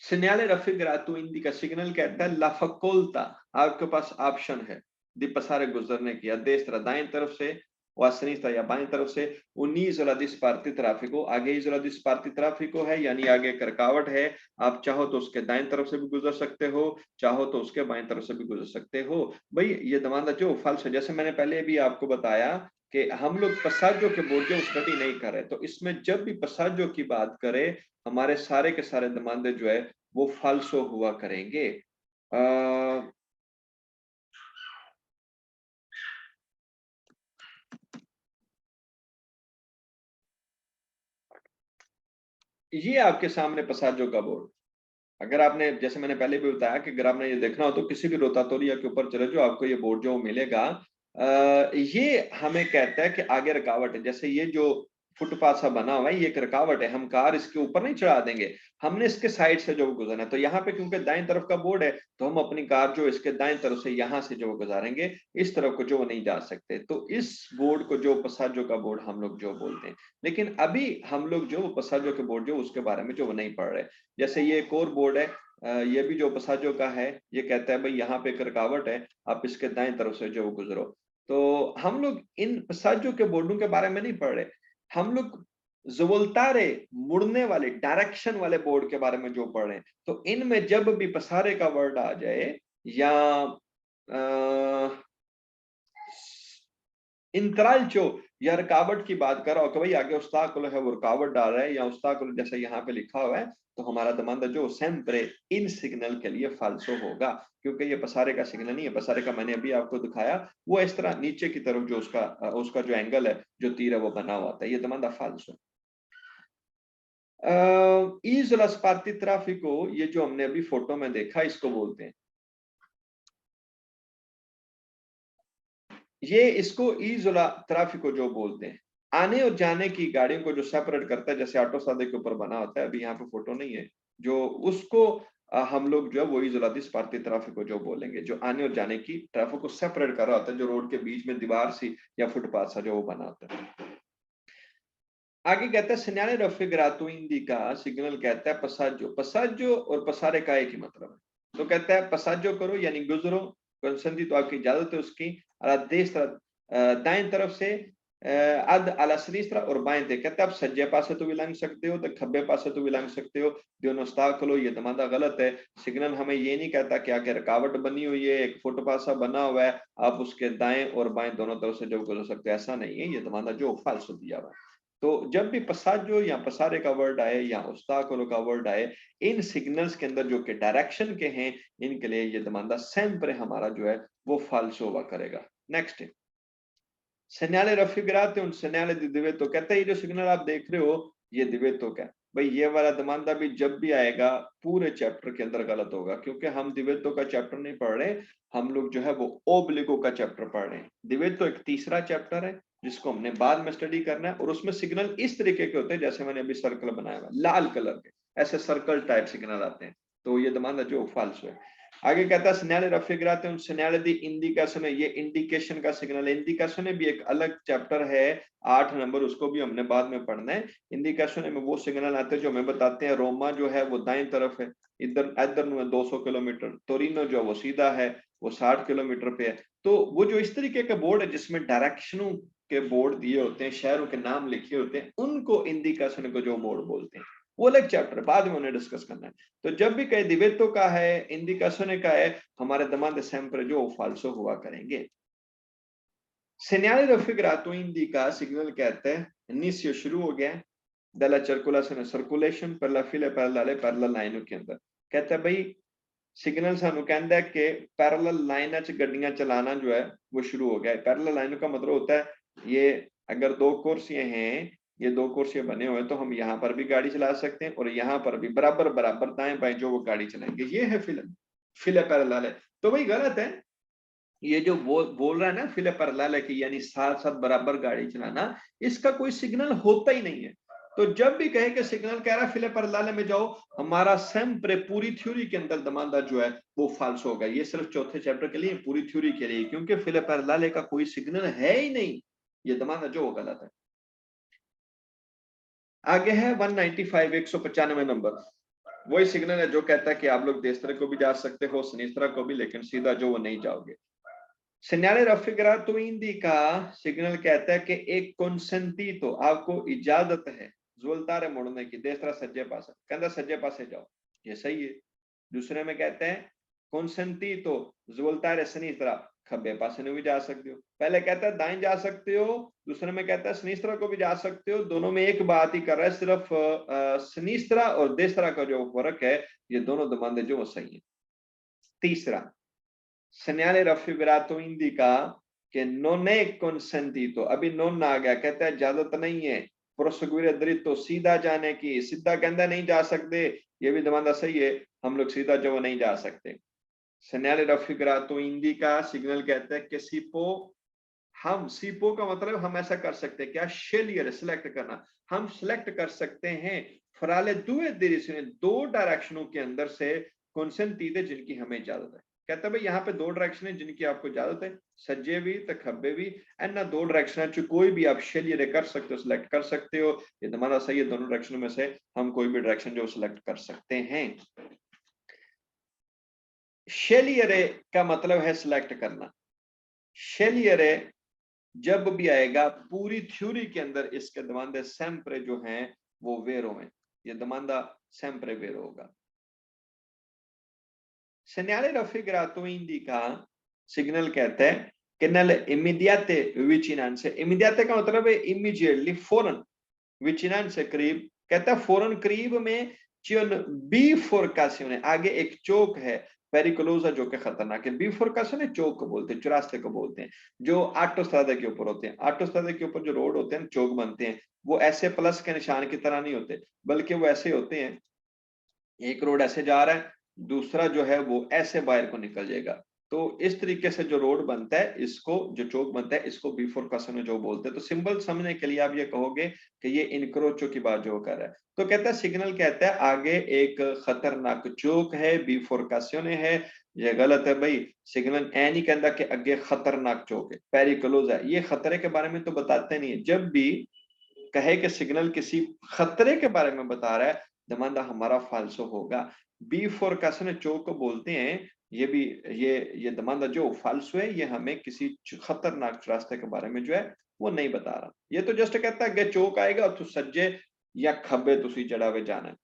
segnale raffigurato indica, सिग्नल कहता है la facoltà, आपके पास ऑप्शन है di passare, गुजरने की, या destra, दाएं तरफ से, o a sinistra, या बाएं तरफ से, un'isola di sparti traffico, आगे isola di sparti traffico है, यानी आगे करकावट है, आप चाहो तो उसके दाएं तरफ से भी गुजर सकते हो, चाहो तो उसके बाएं तरफ से भी गुजर सकते हो। भाई ये दमांदा जो फल्स है, जैसे मैंने पहले भी आपको बताया कि हम लोग पसाजो के बोर्ड स्टडी नहीं कर रहे, तो इसमें जब भी पसाजो की बात करें, हमारे सारे के सारे दमांदे जो है वो फाल्सो हुआ करेंगे। ये आपके सामने पसाजो का बोर्ड, अगर आपने, जैसे मैंने पहले भी बताया कि अगर आपने ये देखना हो तो किसी भी रोतातोरिया के ऊपर चले जाओ, आपको ये बोर्ड जो मिलेगा, ये हमें कहता है कि आगे रुकावट है। जैसे ये जो फुटपाथ सा बना हुआ है, ये एक रुकावट है, हम कार इसके ऊपर नहीं चढ़ा देंगे, हमने इसके साइड से जो गुजरना है। तो यहाँ पे क्योंकि दाएं तरफ का बोर्ड है, तो हम अपनी कार जो इसके दाएं तरफ से यहाँ से जो गुजारेंगे, इस तरफ को जो नहीं जा सकते। तो इस बोर्ड को जो पसाजो का बोर्ड हम लोग जो बोलते हैं। लेकिन अभी हम लोग जो पसाजो के बोर्ड जो उसके बारे में जो नहीं पढ़ रहे। जैसे ये एक और बोर्ड है, ये भी जो पसाजो का है, ये कहता है भाई यहाँ पे एक रुकावट है, आप इसके दाएं तरफ से जो गुजरो। तो हम लोग इन पसाजो के बोर्डों के बारे में नहीं पढ़ रहे, हम लोग ज़वोल्तारे मुड़ने वाले डायरेक्शन वाले बोर्ड के बारे में जो पढ़ रहे हैं। तो इनमें जब भी पसारे का वर्ड आ जाए या इंतरालचो या रुकावट की बात कर रहा हो कि भाई आगे उस्ताकुल है, वो रुकावट डाल रहा है, या उस्ताकुल जैसे यहाँ पे लिखा हुआ है, तो हमारा दमांदा जो सेम्प्रे इन सिग्नल के लिए फाल्सो होगा, क्योंकि ये पसारे का सिग्नल नहीं है। पसारे का मैंने अभी आपको दिखाया, वो इस तरह नीचे की तरफ जो उसका जो एंगल है, जो तीर है, वो बना हुआ था। ये दमांदा फाल्सो। इज़ोला स्पार्टी ट्राफिको, ये जो हमने अभी फोटो में देखा, इसको बोलते हैं, ये इसको इज़ोला ट्राफिको जो बोलते हैं। आने और जाने की गाड़ियों को जो सेपरेट करता है, जैसे ऑटो सादे के ऊपर बना होता है, अभी यहाँ पे फोटो नहीं है, जो उसको हम लोग जो है वो इज़ोला दी स्पार्टी ट्राफिको जो बोलेंगे, जो आने और जाने की ट्रैफिक को सेपरेट कर रहा होता है, जो रोड के बीच में दीवार सी या फुटपाथ सा जो वो बना होता है। आगे कहता है सिग्नल रफिग्रातो इंडिका, सिग्नल कहता है पसाजो। पसाजो और पसारे का एक ही मतलब है। तो कहता है पसाजो करो यानी गुजरो, कंसंती तो आपकी इजाजत है उसकी। देश दाएं तरफ से अद अला सिनिस्tra और बाएं थे। कहता है आप सज्जे पासे तो भी लंघ सकते हो, तो खब्बे पासे तो भी लंघ सकते हो। दोनों स्ताकलो, ये दमादा गलत है। सिग्नल हमें ये नहीं कहता कि आगे रुकावट बनी हुई है, एक फुटपाथ सा बना हुआ है, आप उसके दाएं और बाएं दोनों तरफ से जो गुजर सकते हैं, ऐसा नहीं है। ये दमादा जो फाल्सो दिया हुआ है। तो जब भी पसाजो या पसारे का वर्ड आए या उस्ताकुलो का वर्ड आए, इन सिग्नल्स के अंदर जो कि डायरेक्शन के हैं, इनके लिए ये दमांदा sempre हमारा जो है वो फाल्सो हुआ करेगा। नेक्स्ट है segnale raffigurato, un segnale di divetto। कहता है ये जो सिग्नल आप देख रहे हो, ये दिवेतो का है। भाई ये वाला दमांदा भी जब भी आएगा पूरे चैप्टर के अंदर गलत होगा, क्योंकि हम दिवेतो का चैप्टर नहीं पढ़ रहे, हम लोग जो है वो ओब्लिगो का चैप्टर पढ़ रहे हैं। दिवेतो एक तीसरा चैप्टर है जिसको हमने बाद में स्टडी करना है, और उसमें सिग्नल इस तरीके के होते हैं जैसे मैंने अभी सर्कल बनाया हुआ, लाल कलर के ऐसे सर्कल टाइप सिग्नल आते हैं। तो ये दमांदा जो फाल्सो है। आगे कहता है segnale raffigurato, un segnale di indicazione, ये इंडिकेशन का सिग्नल है। इंडिकेशन भी एक अलग चैप्टर है, 8 नंबर, उसको भी हमने बाद में पढ़ना है। इंडिकेशन में वो सिग्नल आते हैं जो हमें बताते हैं रोमा जो है वो दाएं तरफ है, इधर इधर 200 किलोमीटर, तोरिनो जो वो सीधा है, वो 60 किलोमीटर पे है। तो वो जो इस तरीके के बोर्ड है जिसमें डायरेक्शनों के बोर्ड दिए होते हैं, शहरों के नाम लिखे होते हैं, उनको इंडिकेशन को जो बोर्ड बोलते हैं। वो अलग चैप्टर बाद में उन्हें डिस्कस करना है। तो जब भी कहे दिवेतो का है, इंडिकेशन का है, हमारे दमांद sempre जो फाल्सो हुआ करेंगे। segnale raffigurato indica, सिग्नल कहते हैं इनिशियो शुरू हो गया della circolazione circulation per la file parallele parallel लाइनों के अंदर। कहता है भाई सिग्नल सानू कहता है कि पैरेलल लाइन च गड्डियां चलाना जो है वो शुरू हो गया है। पैरेलल लाइनों का मतलब होता है ये अगर दो कुर्सियां हैं, ये दो कुर्सियां बने हुए हैं, तो हम यहाँ पर भी गाड़ी चला सकते हैं और यहाँ पर भी बराबर बराबर दाएं बाएं जो वो गाड़ी चलाएंगे। ये है फिले पैरेलल है। तो वही गलत है, ये जो बोल रहा है ना फिले पैरेलल है कि यानी साथ साथ बराबर गाड़ी चलाना, इसका कोई सिग्नल होता ही नहीं है। तो जब भी कहे कि सिग्नल कह रहा है फिले पैरेलल में जाओ, हमारा sempre पूरी थ्योरी के अंदर दमांदा जो है वो फाल्स होगा। ये सिर्फ चौथे चैप्टर के लिए, पूरी थ्योरी के लिए, क्योंकि फिले पैरेलल का कोई सिग्नल है ही नहीं। ये दमांदा जो गलत है। आगे है 195, 195 नंबर। वही सिग्नल है जो कहता है कि आप लोग देश तरह को भी जा सकते हो, सिनिस्त्रा को भी, लेकिन सीधा जो वो नहीं जाओगे। segnale raffigurato indica, सिग्नल कहता है कि एक consentito, आपको इजाजत है ज़ोल्तारे मुड़ने की, देसरा सज्जे पासे, कहता सज्जे पासे जाओ, ये सही है। दूसरे में कहते हैं consentito ज़ोल्तारे सिनिस्त्रा, खब्बे पासे में भी जा सकते हो। पहले कहता है दाएं जा सकते हो, दूसरे में कहता है सिनिस्त्रा को भी जा सकते हो। दोनों में एक बात ही कर रहा है, सिर्फ सिनिस्त्रा और देसरा का जो फर्क है, ये दोनों दमांदे जो सही है। तीसरा segnale raffigurato indica che non è consentito, अभी non आ गया, कहता है इजाजत नहीं है proseguire dritto, सीधा जाने की। सीधा कहता नहीं जा सकते, ये भी दमादा सही है, हम लोग सीधा जो नहीं जा सकते। segnale raffigurato indica, सिग्नल कहता है कि सीपो, हम सीपो का मतलब हम ऐसा कर सकते हैं क्या, शेलियर सिलेक्ट करना, हम सिलेक्ट कर सकते हैं फ्राले दुए direzioni, दो डायरेक्शनों के अंदर से consentite जिनकी हमें इजाजत है। कहता है भाई यहाँ पे दो डायरेक्शन है जिनकी आपको इजाजत है, सज्जे भी तो खब्बे भी, एंड ना दो डायरेक्शन है कोई भी आप शेलियर कर सकते हो, सिलेक्ट कर सकते हो। ये हमारा सही है, दोनों डायरेक्शनों में से हम कोई भी डायरेक्शन जो सिलेक्ट कर सकते हैं। शेलियरे का मतलब है सिलेक्ट करना। शेलियरे जब भी आएगा पूरी थ्योरी के अंदर इसके दमांदे sempre जो हैं वो वेरो हैं, ये दमांदा sempre वेरो होगा। segnale raffigurato indica, सिग्नल कहता है कि nelle immediate vicinanze, immediate का मतलब है immediately, फौरन, vicinanze करीब, कहता है फौरन करीब में चियन बिफोरकासियोने, आगे एक चौक है पेरिकोलोसा जो कि खतरनाक है, बिफोरकासियोने चौक को बोलते हैं, चौरास्ते को बोलते हैं, जो ऑटोस्ट्रादा के ऊपर होते हैं। ऑटोस्ट्रादा के ऊपर जो रोड होते हैं चौक बनते हैं, वो ऐसे प्लस के निशान की तरह नहीं होते, बल्कि वो ऐसे होते हैं, एक रोड ऐसे जा रहा है, दूसरा जो है वो ऐसे बाहर को निकल जाएगा। तो इस तरीके से जो रोड बनता है, इसको जो चौक बनता है, इसको बिफोरकाशन जो बोलते हैं। तो सिंबल समझने के लिए आप ये कहोगे कि ये इनक्रोचो की बात जो कर रहा है। तो कहता है सिग्नल कहता है आगे एक खतरनाक चौक है, बिफोरकाशन है। ये गलत है भाई, सिग्नल ए नहीं कहता कि आगे खतरनाक चौक है, पेरिकुलोस है, ये खतरे के बारे में तो बताते नहीं है। जब भी कहे कि सिग्नल किसी खतरे के बारे में बता रहा है, दमांदा हमारा फाल्सो होगा। बिफोरकाशन चौक को बोलते हैं, ये भी ये दमांदा जो फाल्सो है, ये हमें किसी खतरनाक रास्ते के बारे में जो है वो नहीं बता रहा। ये तो जस्ट कहता है कि चौक आएगा और तू सज्जे या खब्बे तुसी जड़ावे जाना है।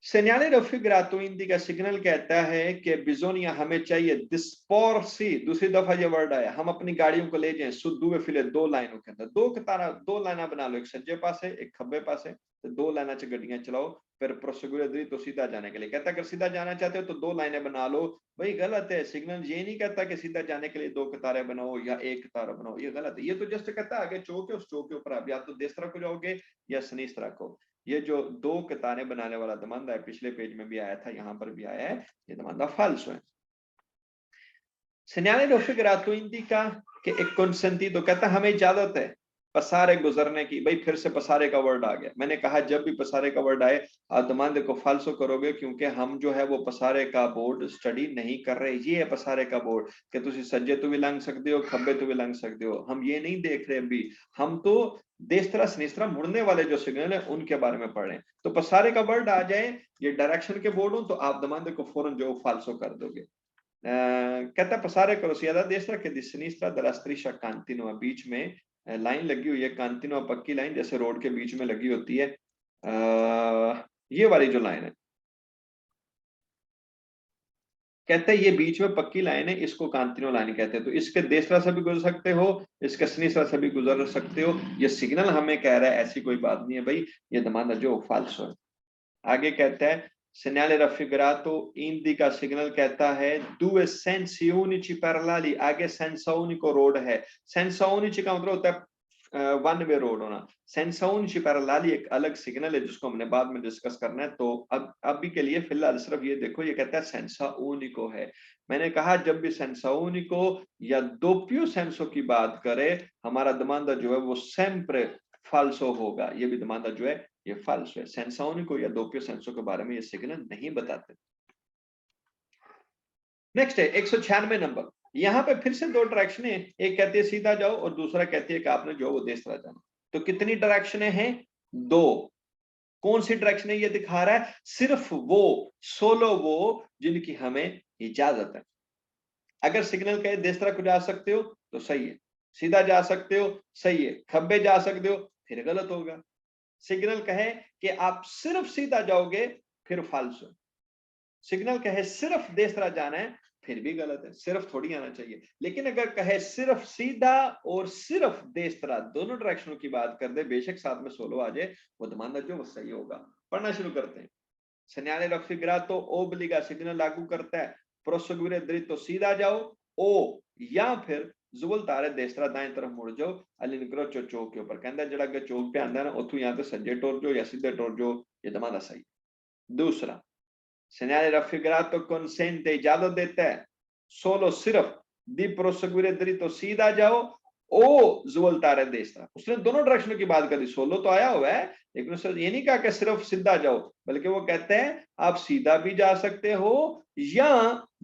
सेन्याले रफिग्रातो हिंदी का सिग्नल कहता है कि बिजोनिया हमें चाहिए दिस्पोर्सी, दूसरी दफा ये वर्ड आया, हम अपनी गाड़ियों को ले जाएं सुदुए फिले दो लाइनों के अंदर, दो कतारा, दो लाइना बना लो, एक सज्जे पास है एक खब्बे पास है, तो दो लाइना च गड्डियां चलाओ, फिर प्रोसेगुरे दी तो सीधा जाने के लिए कहता है, अगर सीधा जाना चाहते हो तो दो लाइनें बना लो। भाई गलत है, सिग्नल ये नहीं कहता कि सीधा जाने के लिए दो कतारें बनाओ या एक कतारा बनाओ, ये गलत है। ये तो जस्ट कहता है आगे चौक है, उस चौक के ऊपर आप या तो देस तरह को जाओगे या सनीस तरह को। ये जो दो कतारें बनाने वाला दमांदा है, पिछले पेज में भी आया था, यहाँ पर भी आया है, ये दमांदा फाल्सो है। segnale raffigurato indica कि एक consentito, कहता हमें इजाजत है पसारे गुजरने की। भाई फिर से पसारे का वर्ड आ गया। मैंने कहा जब भी पसारे का वर्ड आए आप दमांदे को फाल्सो करोगे, क्योंकि हम जो है वो पसारे का बोर्ड स्टडी नहीं कर रहे। ये है पसारे का बोर्ड कि तुसी सज्जे तो भी लंघ सकते हो, खब्बे तो भी लंघ सकते हो, हम ये नहीं देख रहे अभी, हम तो देस्तरा सनिस्त्रा मुड़ने वाले जो सिग्नल है उनके बारे में पढ़ रहे हैं। तो पसारे का वर्ड आ जाए, ये डायरेक्शन के बोर्ड हो, तो आप दमांदे को फौरन जो फाल्सो कर दोगे। कहता passare sia destra che di sinistra della striscia continua, बीच में लाइन लगी हुई है, कांतिनुआ पक्की लाइन जैसे रोड के बीच में लगी होती है, ये वाली जो लाइन है, कहते हैं ये बीच में पक्की लाइन है, इसको कांतिनुआ लाइन कहते हैं। तो इसके देसरा से भी गुजर सकते हो, इसके सिनिस्tra से भी गुजर सकते हो। ये सिग्नल हमें कह रहा है ऐसी कोई बात नहीं है भाई, ये दमांदा जो फाल्सो है। आगे कहता है segnale raffigurato indica, सिग्नल कहता है due sensi unici paralleli, आगे senza unico रोड है। senza unici का मतलब होता है वन वे रोड होना। senza unici paralleli एक अलग सिग्नल है जिसको हमने बाद में डिस्कस करना है। तो अब अभी के लिए फिलहाल सिर्फ ये देखो, ये कहता है senza unico है। मैंने कहा जब भी senza unico या doppio senso की बात करे, हमारा दमांदा जो है वो sempre falso होगा। ये भी दमांदा जो है ये फाल्स है। सेंसा unico या दोपियो सेंसो के बारे में ये सिग्नल नहीं बताते। नेक्स्ट है 196 नंबर। यहाँ पे फिर से दो डायरेक्शन है, एक कहती है सीधा जाओ और दूसरा कहती है कि आपने जो वो देश तरह जाना। तो कितनी डायरेक्शन है? दो। कौन सी डायरेक्शन है ये दिखा रहा है? सिर्फ वो, सोलो वो जिनकी हमें इजाजत है। अगर सिग्नल कहे देश तरह को जा सकते हो तो सही है, सीधा जा सकते हो सही है, खब्बे जा सकते हो फिर गलत होगा। सिग्नल कहे कि आप सिर्फ सीधा जाओगे फिर फाल्सो। सिग्नल कहे सिर्फ देसरा जाना है फिर भी गलत है, सिर्फ थोड़ी आना चाहिए। लेकिन अगर कहे सिर्फ सीधा और सिर्फ देसरा, दोनों डायरेक्शनों की बात कर दे, बेशक साथ में सोलो आ जाए, वो दमांदा जो वो सही होगा। पढ़ना शुरू करते हैं। segnale raffigurato obbliga, सिग्नल लागू करता है प्रोसेगुरे दृढ़ तो सीधा जाओ, ओ या फिर जुवल तारे देसरा दाएं तरफ मुड़ जाओ अलिनकरो चौक के ऊपर कहता जड़ा अगर चौक पे आंदा है ना उथू या तो सज्जे टुर जाओ या सीधे टुर जाओ, ये दमादा सही। दूसरा segnale raffigurato consente इजाजत देता है solo सिर्फ di proseguire dritto सीधा जाओ ओ जुवल तारे देसरा, उसने दोनों डायरेक्शन की बात करी। सोलो तो आया हुआ है लेकिन उसने ये नहीं कहा कि सिर्फ सीधा जाओ, बल्कि वो कहते हैं आप सीधा भी जा सकते हो या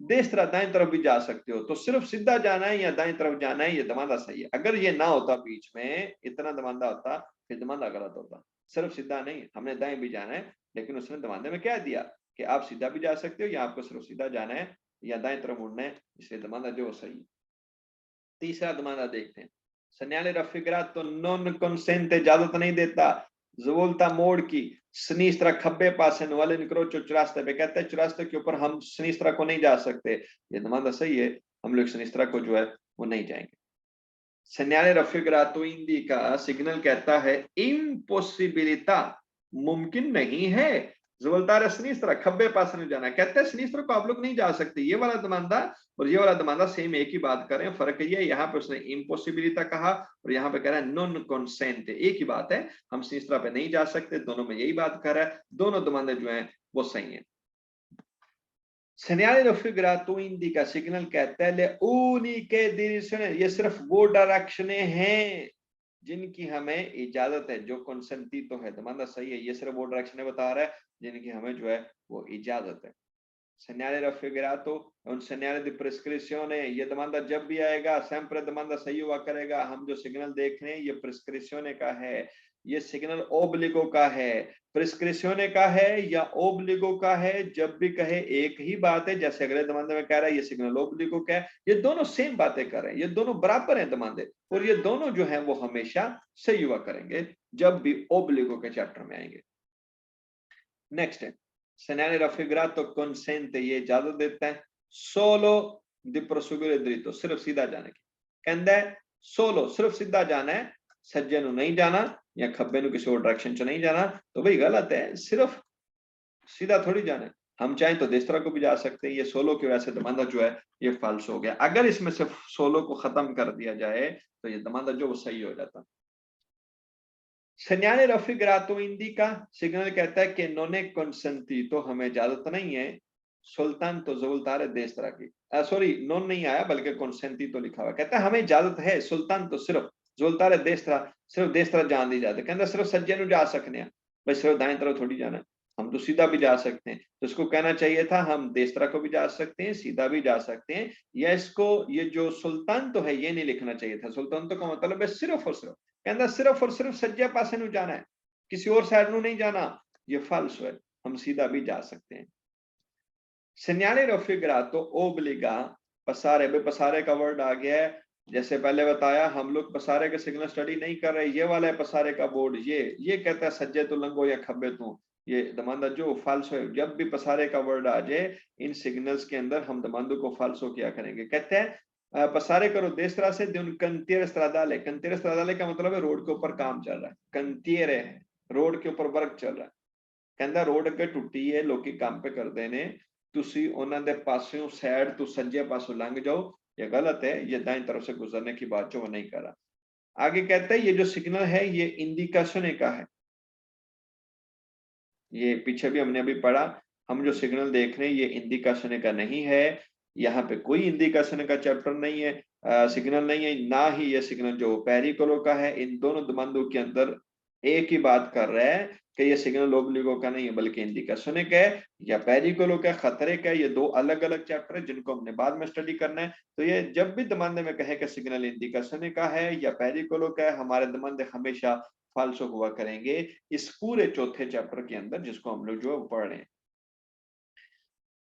देसरा दाएं तरफ भी जा सकते हो। तो सिर्फ सीधा जाना है या दाएं तरफ जाना है, ये दमादा सही है। अगर ये ना होता बीच में इतना दमादा होता फिर दमादा गलत होता। सिर्फ सीधा नहीं, हमने दाएं भी जाना है, लेकिन उसने दमादे में क्या दिया कि आप सीधा भी जा सकते हो या आपको सिर्फ सीधा जाना है या दाएं तरफ मुड़ना है, इसलिए दमादा जो सही। तीसरा दमादा देखते हैं। segnale raffigurato non consente इजाजत नहीं देता जवोल्ता मोड़ की सिनिस्त्रा खब्बे पास है वाले निक्रोचो चुरास्ते पे, कहते हैं चुरास्ते के ऊपर हम सिनिस्त्रा को नहीं जा सकते, ये दमादा सही है, हम लोग सिनिस्त्रा को जो है वो नहीं जाएंगे। segnale raffigurato indica सिग्नल कहता है impossibilità मुमकिन नहीं है जुवल्तार सिनिस्त्रा खब्बे पास नहीं जाना, कहते हैं सिनिस्त्रा को आप लोग नहीं जा सकते। ये वाला दमादा और ये वाला दमादा सेम एक ही बात कर रहे हैं, फर्क ये यहाँ पे उसने इम्पॉसिबिलिटी कहा और यहाँ पे कह रहा है नॉन कॉन्सेंट, एक ही बात है, हम सिनिस्त्रा पे नहीं जा सकते, दोनों में यही बात कर रहा है, दोनों दमादे जो हैं वो सही है। segnale raffigurato indica सिग्नल कहता है ले uniche direzione, ये सिर्फ वो डायरेक्शन हैं जिनकी हमें इजाजत है, जो कंसेंटीतो है, दमादा सही है, ये सिर्फ वो डायरेक्शन बता रहा है जिनकी हमें जो है वो इजाजत है। segnale raffigurato un segnale di prescrizione, ये दमादा जब भी आएगा sempre दमादा सही हुआ करेगा। हम जो सिग्नल देख रहे हैं ये प्रिस्क्रिप्शने का है, ये सिग्नल ओब्लिगो का है, प्रिस्क्रिप्शने का है या ओब्लिगो का है, जब भी कहे एक ही बात है। जैसे अगले दमादे में कह रहा है ये सिग्नल ओब्लिगो का है, ये दोनों सेम बातें कर रहे हैं, ये दोनों बराबर हैं दमादे, और ये दोनों जो है वो हमेशा सही हुआ करेंगे जब भी ओब्लिगो के चैप्टर में आएंगे। नेक्स्ट है segnale raffigurato consente, ये इजाजत देता है solo di proseguire dritto, सिर्फ सीधा जाने की, कहता है सोलो सिर्फ सीधा जाना है, सज्जे नु नहीं जाना या खब्बे नु किसी और डायरेक्शन च नहीं जाना, तो भाई गलत है, सिर्फ सीधा थोड़ी जाना है। हम चाहें तो देसरा को भी जा सकते हैं, ये सोलो की वजह से दमादा जो है ये फाल्स हो गया। अगर इसमें से सोलो को खत्म कर दिया जाए तो ये दमादा जो वो सही हो जाता। segnale raffigurato indica सिग्नल कहता है कि non è consentito, हमें इजाजत नहीं है सुल्तान तो जुवल्तार देसरा की, सॉरी नॉन नहीं आया बल्कि consentito लिखा हुआ, कहता है हमें इजाजत है सुल्तान तो सिर्फ जुवल्तार देसरा, सिर्फ देसरा जान दी जाती है, कहता सिर्फ सज्जे नु जा सकते हैं, भाई सिर्फ दाएं तरफ थोड़ी जाना है, हम तो सीधा भी जा सकते हैं। तो इसको कहना चाहिए था हम देसरा को भी जा सकते हैं सीधा भी जा सकते हैं, या इसको ये जो सुल्तान तो है ये नहीं लिखना चाहिए था, सुल्तान तो का मतलब है सिर्फ और सिर्फ, कहता सिर्फ और सिर्फ सज्जे पासे नु जाना है, किसी और साइड नु नहीं जाना, ये फाल्स है, हम सीधा भी जा सकते हैं। segnale raffigurato obbliga पसारे, बे पसारे का वर्ड आ गया है, जैसे पहले बताया हम लोग पसारे के सिग्नल स्टडी नहीं कर रहे, ये वाला है पसारे का बोर्ड, ये कहता है सज्जे तो लंगो या खब्बे तू, ये दमांदा जो फाल्सो है, जब भी पसारे का वर्ड आ जाए इन सिग्नल्स के अंदर हम दमांदो को फाल्सो किया करेंगे। कहते हैं पसारे करो देसरा से दिन कंतियर स्त्रादाले, कंतियर स्त्रादाले का मतलब है रोड के ऊपर काम चल रहा है, कंतियर है रोड के ऊपर वर्क चल रहा है, कहता रोड अगर टूटी है लोग काम पे कर देने तुसी उन्होंने दे पासों साइड तो सज्जे पासों लंघ जाओ, ये गलत है, ये दाएं तरफ से गुजरने की बात जो वो नहीं कर रहा। आगे कहते हैं ये जो सिग्नल है ये इंडिकेशन का है, ये पीछे भी हमने अभी पढ़ा, हम जो सिग्नल देख रहे हैं ये इंडिकेशन का नहीं है, यहाँ पे कोई इंडिकेशन का चैप्टर नहीं है, सिग्नल नहीं है, ना ही ये सिग्नल जो पेरिकोलो का है। इन दोनों दमांदों के अंदर एक ही बात कर रहा है कि ये सिग्नल ओब्लिगो का नहीं है बल्कि इंडिकेशन का है या पेरिकोलो का, खतरे का, ये दो अलग अलग चैप्टर है जिनको हमने बाद में स्टडी करना है। तो ये जब भी दमांदे में कहे कि सिग्नल इंडिकेशन का है या पेरिकोलो का है, हमारे दमांदे हमेशा फाल्सो हुआ करेंगे इस पूरे चौथे चैप्टर के अंदर जिसको हम लोग जो है पढ़ रहे हैं।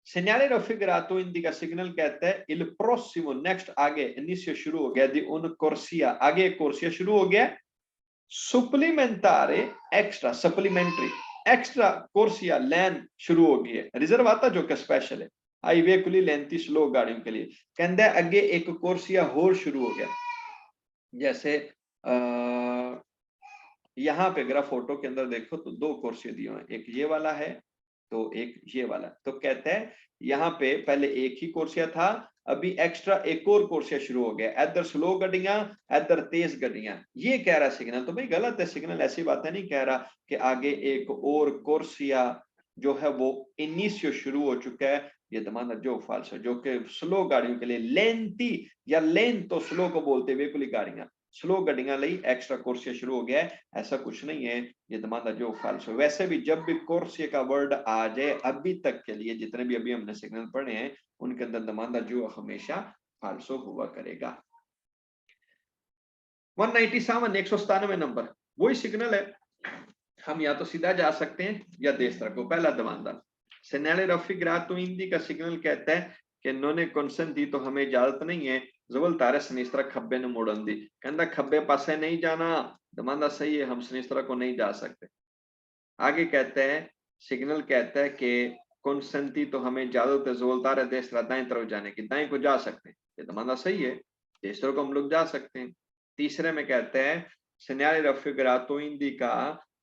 segnale raffigurato indica सिग्नल कहता है il prossimo, नेक्स्ट आगे, इनिशियो शुरू हो गया, दी उन कोर्सिया, आगे कोर्सिया शुरू हो गया, सुप्लीमेंटारे एक्स्ट्रा, सप्लीमेंट्री एक्स्ट्रा कोर्सिया लैन शुरू हो गई है, रिजर्व आता जो कि स्पेशल है हाईवे के लिए, लेंथी स्लो गाड़ियों के लिए, कहता है अगे एक कोर्सिया होर शुरू हो गया। जैसे यहाँ पे अगर फोटो के अंदर देखो तो दो कोर्सिया दिए हुए हैं, एक ये वाला है तो एक ये वाला, तो कहते हैं यहाँ पे पहले एक ही कोर्सिया था, अभी एक्स्ट्रा एक और कोर्सिया शुरू हो गया, इधर स्लो गड्डियां इधर तेज गड्डियां, ये कह रहा सिग्नल। तो भाई गलत है सिग्नल, ऐसी बातें नहीं कह रहा कि आगे एक और कोर्सिया जो है वो इनिशियो शुरू हो चुका है। ये दमाना जो फाल्स है, जो कि स्लो गाड़ियों के लिए लेंथी या लेन तो स्लो को बोलते हुए कुली गाड़ियां स्लो गड्डियां ਲਈ एक्स्ट्रा कोर्सिया शुरू हो गया है, ऐसा कुछ नहीं है। ये दमाना जो फाल्स है। वैसे भी जब भी कोर्सिया का वर्ड आ जाए अभी तक के लिए जितने भी अभी हमने सिग्नल पढ़े हैं उनके अंदर दमाना जो हमेशा फाल्सो हुआ करेगा। 197 197 नंबर वही सिग्नल है, हम या तो सीधा जा सकते हैं या देश तरफ को। पहला दमानदार सेनेले रफिग्रातो हिंदी का सिग्नल कहता है कि इन्होंने कंसेंट दी तो हमें इजाजत नहीं है जवल तारे सनिस्त्रा खब्बे ने मोड़न दी, कहता खब्बे पासे नहीं जाना, दमानदा सही है, हम सनिस्त्रा को नहीं जा सकते। आगे कहते हैं सिग्नल कहता है कि कंसेंट दी तो हमें इजाजत है जवल तारे देश दाएं तरफ जाने की, दाएं को जा सकते हैं, ये दमानदा सही है, देश तरफ को हम लोग जा सकते हैं। तीसरे में कहते हैं सेनेले रफिग्रातो हिंदी का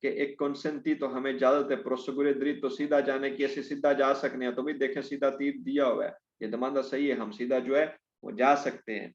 कि एक कंसेंटी तो हमें इजाजत है प्रोसेगुरे दृत तो सीधा जाने की, ऐसे सीधा जा सकते हैं। तो भी देखें सीधा तीर दिया हुआ है, ये दमानदा सही है, हम सीधा जो है वो जा सकते हैं।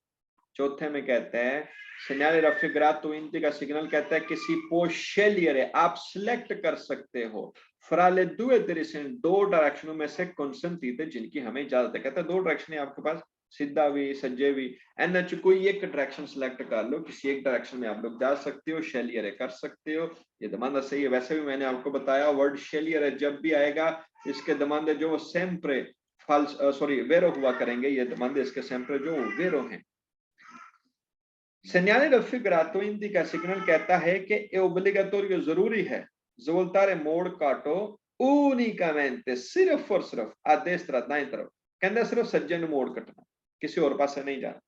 चौथे में कहते हैं सेनेले रफिग्रातो हिंदी का सिग्नल कहता है किसी पोशेलियर आप सिलेक्ट कर सकते हो फ्राले दुए डायरेक्शन, दो डायरेक्शनों में से कंसेंटी थे जिनकी हमें इजाजत है। कहता है दो डायरेक्शन है आपके पास, सीधा भी सज्जे भी, एन कोई एक डायरेक्शन सिलेक्ट कर लो, किसी एक डायरेक्शन में आप लोग जा सकते हो, शेलियर कर सकते हो, ये दमानदा सही है। वैसे भी मैंने आपको बताया वर्ड शेलियर जब भी आएगा इसके दमानदे जो सेम्प्रे फाल्स सॉरी वेरो हुआ करेंगे, ये दमानदे इसके सेम्प्रे जो वेरो हैं। सेनाले रफिग्रातो हिंदी का सिग्नल कहता है कि ये ओब्लिगाटोरियो जरूरी है जवलतारे मोड़ काटो únicamente सिर्फ और सिर्फ आदेश तरफ दाएं तरफ, कहता सिर्फ सज्जे ने मोड़ कटना, किसी और पास से नहीं जाना।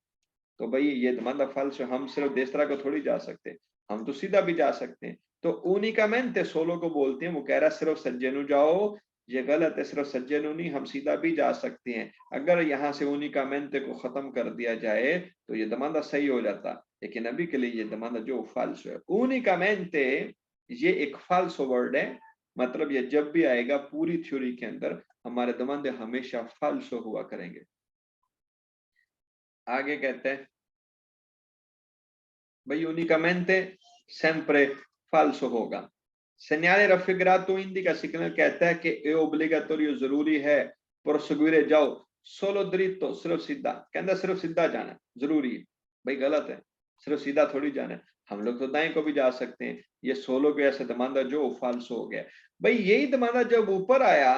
तो भाई ये दमानदा फाल्स, हम सिर्फ देसरा को थोड़ी जा सकते, हम तो सीधा भी जा सकते हैं। तो únicamente सोलो को बोलते हैं, वो कह रहा है सिर्फ सज्जे नु जाओ, ये गलत है, सिर्फ सज्जे नु नहीं, हम सीधा भी जा सकते हैं। अगर यहाँ से únicamente को खत्म कर दिया जाए तो ये दमानदा सही हो जाता, लेकिन अभी के लिए ये दमानदा जो फाल्स है। únicamente ये एक फाल्स वर्ड है, मतलब ये जब भी आएगा पूरी थ्योरी के अंदर हमारे दमानदे हमेशा फाल्स हुआ करेंगे। आगे कहते हैं भाई únicamente sempre falso होगा। सेनाले रफिग्रातो हिंदी का सिग्नल कहता है कि ए ओब्लिगाटोरियो जरूरी है प्रोसेगुरे जाओ सोलो दृतो सिर्फ सीधा, कहता सिर्फ सीधा जाना जरूरी है। भाई गलत है, सिर्फ सीधा थोड़ी जाना है, हम लोग तो दाएं को भी जा सकते हैं। ये सोलो के ऐसे दमानदा जो फाल्सो हो गया। भाई यही दमानदा जब ऊपर आया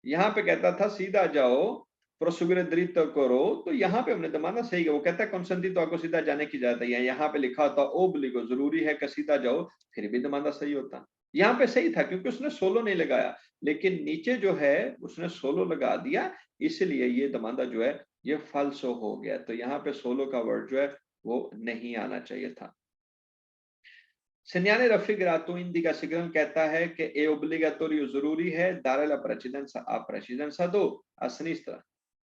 यहाँ पे कहता था सीधा जाओ प्रोसेगुरे दृतो करो, तो यहाँ पे हमने दमानदा सही है, वो कहता है कंसेंटी तो आपको सीधा जाने की इजाजत है, यहाँ पे लिखा होता ओब्लिगो जरूरी है कि सीधा जाओ, फिर भी दमानदा सही होता। यहाँ पे सही था क्योंकि उसने सोलो नहीं लगाया, लेकिन नीचे जो है उसने सोलो लगा दिया, इसलिए ये दमानदा जो है ये फाल्सो हो गया। तो यहाँ पे सोलो का वर्ड जो है वो नहीं आना चाहिए था। सेनाले रफिग्रातो हिंदी का सिग्नल कहता है कि ए ओब्लिगाटोरियो जरूरी है दारे ला precedenza a precedenza do a sinistra,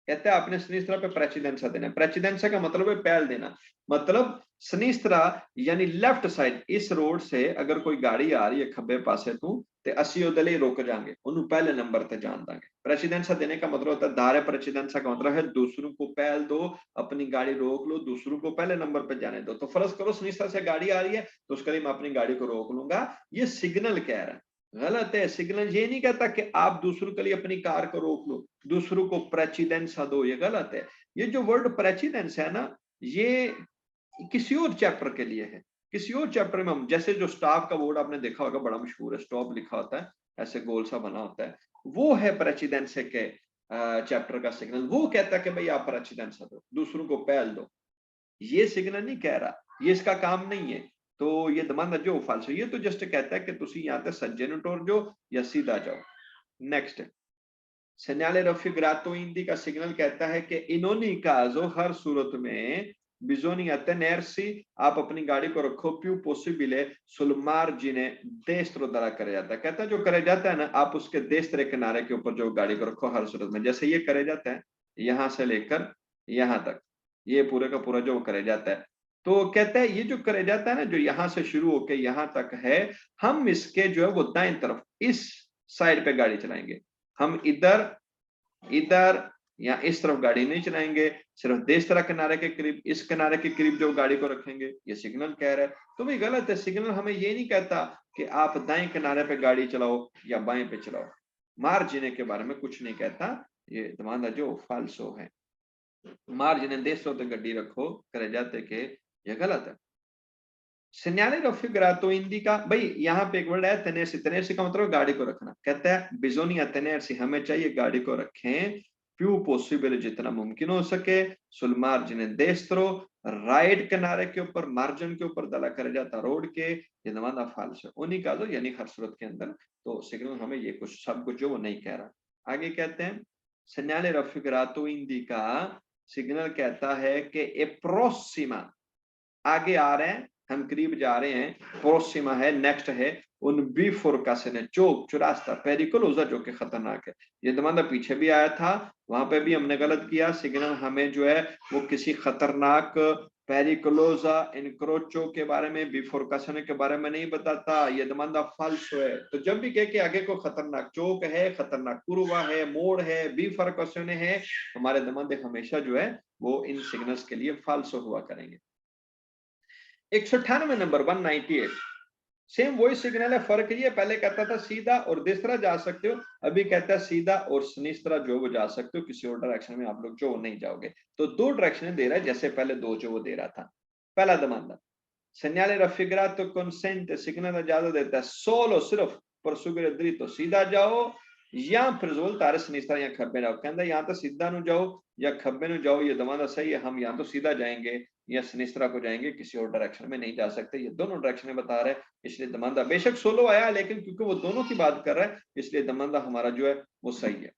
कहते हैं आपने सिनिस्त्रा पे प्रेसिडेंसा देना। प्रेसिडेंसा का मतलब है पहल देना, मतलब सिनिस्त्रा यानी लेफ्ट साइड, इस रोड से अगर कोई गाड़ी आ रही है खब्बे पासे तू ते असी ओदले रोक जाएंगे, उन्हें पहले नंबर पे जान देंगे। प्रेसिडेंसा देने का मतलब होता है दारे प्रेसिडेंसा का मतलब है दूसरों को पहल दो, अपनी गाड़ी रोक लो, दूसरों को पहले नंबर पे जाने दो। तो फर्ज करो सिनिस्त्रा से गाड़ी आ रही है तो उसके लिए मैं अपनी गाड़ी को रोक लूंगा, ये सिग्नल कह रहा है। गलत है, सिग्नल ये नहीं कहता कि आप दूसरों के लिए अपनी कार को रोक लो, दूसरों को प्रेसिडेंसा दो, ये गलत है। ये जो वर्ड प्रेसिडेंस है ना, ये किसी और चैप्टर के लिए है, किसी और चैप्टर में हम जैसे जो स्टाफ का बोर्ड आपने देखा होगा बड़ा मशहूर है, स्टॉप लिखा होता है, ऐसे गोल सा बना होता है, वो है प्रेसिडेंस के चैप्टर का सिग्नल। वो कहता है कि भाई आप प्रेसिडेंसा दो, दूसरों को पहल दो, ये सिग्नल नहीं कह रहा, ये इसका काम नहीं है। तो ये दमानदा जो फाल्सो, ये तो जस्ट कहता है कि तुसी यहाँ ते सज्जे नु टोर जो या सीधा जाओ। नेक्स्ट सेनाले रफिग्रातो हिंदी का सिग्नल कहता है कि इन्होंने काजो हर सूरत में बिजोनी अटेनेर्सी, आप अपनी गाड़ी को रखो प्यू पॉसिबल सुल मार्जिने देस्त्रो द्वारा करे जाता है। कहता है जो करे जाता है ना, आप उसके देस्त्रे किनारे के ऊपर जो गाड़ी को रखो हर सूरत में, जैसे ये करे जाता है यहां से लेकर यहां तक, ये पूरे का पूरा जो करे जाता है, तो कहता है ये जो करे जाता है ना, जो यहां से शुरू होके यहां तक है, हम इसके जो है वो दाएं तरफ इस साइड पे गाड़ी चलाएंगे, हम इधर इधर यहाँ इस तरफ गाड़ी नहीं चलाएंगे, सिर्फ देसरा किनारे के करीब, इस किनारे के करीब जो गाड़ी को रखेंगे, ये सिग्नल कह रहा है। तो भाई गलत है, सिग्नल हमें ये नहीं कहता कि आप दाएं किनारे पे गाड़ी चलाओ या बाएं पे चलाओ, मार्जिन के बारे में कुछ नहीं कहता, ये दमांदा जो फाल्सो है। मार्जिन देसरो तो गड्डी रखो करे जाते के, ये गलत है। segnale raffigurato indica, भाई यहाँ पे एक वर्ड है tenersi, tenersi का मतलब गाड़ी को रखना, कहता है bisogna tenersi, हमें चाहिए गाड़ी को रखें più possibile, जितना मुमकिन हो सके, sul margine destro, राइट किनारे के ऊपर, मार्जिन के ऊपर दला कर जाता रोड के, ये दमादा फाल्स है उन्हीं का, तो यानी हर सूरत के अंदर तो सिग्नल हमें ये कुछ सब कुछ जो वो नहीं कह रहा। आगे कहते हैं segnale raffigurato indica, सिग्नल कहता है कि ए प्रोसिमा, आगे आ रहे हैं, हम करीब जा रहे हैं, प्रोसिमा है, नेक्स्ट है, उन बिफोरकाशन, चौक चौरास्ता, पेरिकुलोसा जो कि खतरनाक है, ये दमादा पीछे भी आया था, वहां पे भी हमने गलत किया, सिग्नल हमें जो है वो किसी खतरनाक पेरिकुलोसा इनक्रोचो के बारे में, बिफोरकाशन के बारे में नहीं बताता, ये दमादा फाल्सो है। तो जब भी कह के आगे को खतरनाक चौक है, खतरनाक कुरवा है, मोड़ है, बिफोरकाशन है, हमारे दमादे हमेशा जो है वो इन सिग्नल्स के लिए फाल्सो हुआ करेंगे। 198 नंबर 198, सेम वही सिग्नल है, फर्क ये पहले कहता था सीधा और दूसरा जा सकते हो, अभी कहता है सीधा और सिनिस्त्रा जो वो जा सकते हो, किसी और डायरेक्शन में आप लोग जो नहीं जाओगे। तो दो डायरेक्शन दे रहा है, जैसे पहले दो जो वो दे रहा था। पहला दमांदा segnale raffigurato consente, सिग्नल इजाजत देता है सोलो सिर्फ परसुगरे दृतो, सीधा जाओ या फिर जोल्तारे सिनिस्त्रा या खब्बे जाओ, कहता है या तो सीधा नु जाओ या खब्बे नु जाओ, ये दमांदा सही है, हम या तो सीधा जाएंगे या सिनिस्त्रा को जाएंगे, किसी और डायरेक्शन में नहीं जा सकते, ये दोनों डायरेक्शन में बता रहे हैं, इसलिए दमांदा बेशक सोलो आया, लेकिन क्योंकि वो दोनों की बात कर रहा है, इसलिए दमांदा हमारा जो है वो सही है।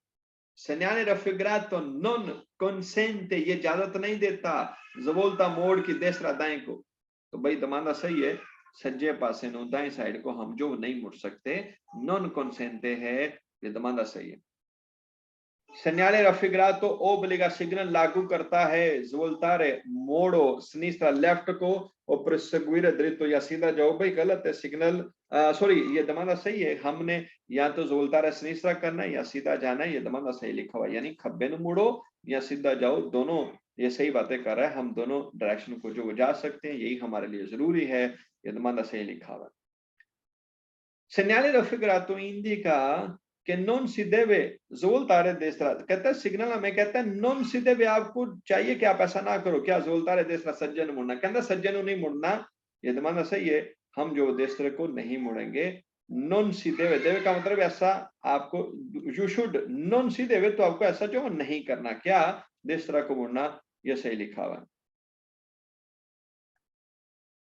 segnale raffigurato non consente, ये इजाजत नहीं देता जवोल्ता मोड़ की देसरा दाएं को, तो भाई दमांदा सही है, सज्जे पासे नो दाएं साइड को हम जो नहीं मुड़ सकते, नॉन कॉन्सेंटे है, ये दमांदा सही है। segnale raffigurato obbliga, सिग्नल लागू करता है जोल्तारे मोड़ो सिनिस्त्रा लेफ्ट को और proseguire dritto, या सीधा जाओ, भाई गलत है, सिग्नल सॉरी ये दमांदा सही है, हमने या तो जोल्तारे सिनिस्त्रा करना है या सीधा जाना है, ये दमांदा सही लिखा हुआ है, यानी खब्बे नु मुड़ो या सीधा जाओ, दोनों ये सही बातें कर रहा है, हम दोनों डायरेक्शन को जो जा सकते हैं, यही हमारे लिए जरूरी है, ये दमांदा सही लिखा हुआ है। segnale raffigurato indica che non si deve जोल्तारे देसरा, कहता है सिग्नल हमें कहता है नॉन si deve, आपको चाहिए कि आप ऐसा ना करो, क्या जोल्तारे देसरा सज्जन मुड़ना, कहता सज्जन नहीं मुड़ना, ये दमाना सही है, हम जो देसरे को नहीं मुड़ेंगे, नॉन si deve, देवे का मतलब ऐसा आपको, you should non si deve, तो आपको ऐसा जो नहीं करना, क्या देसरा को मुड़ना, ये सही लिखा हुआ है।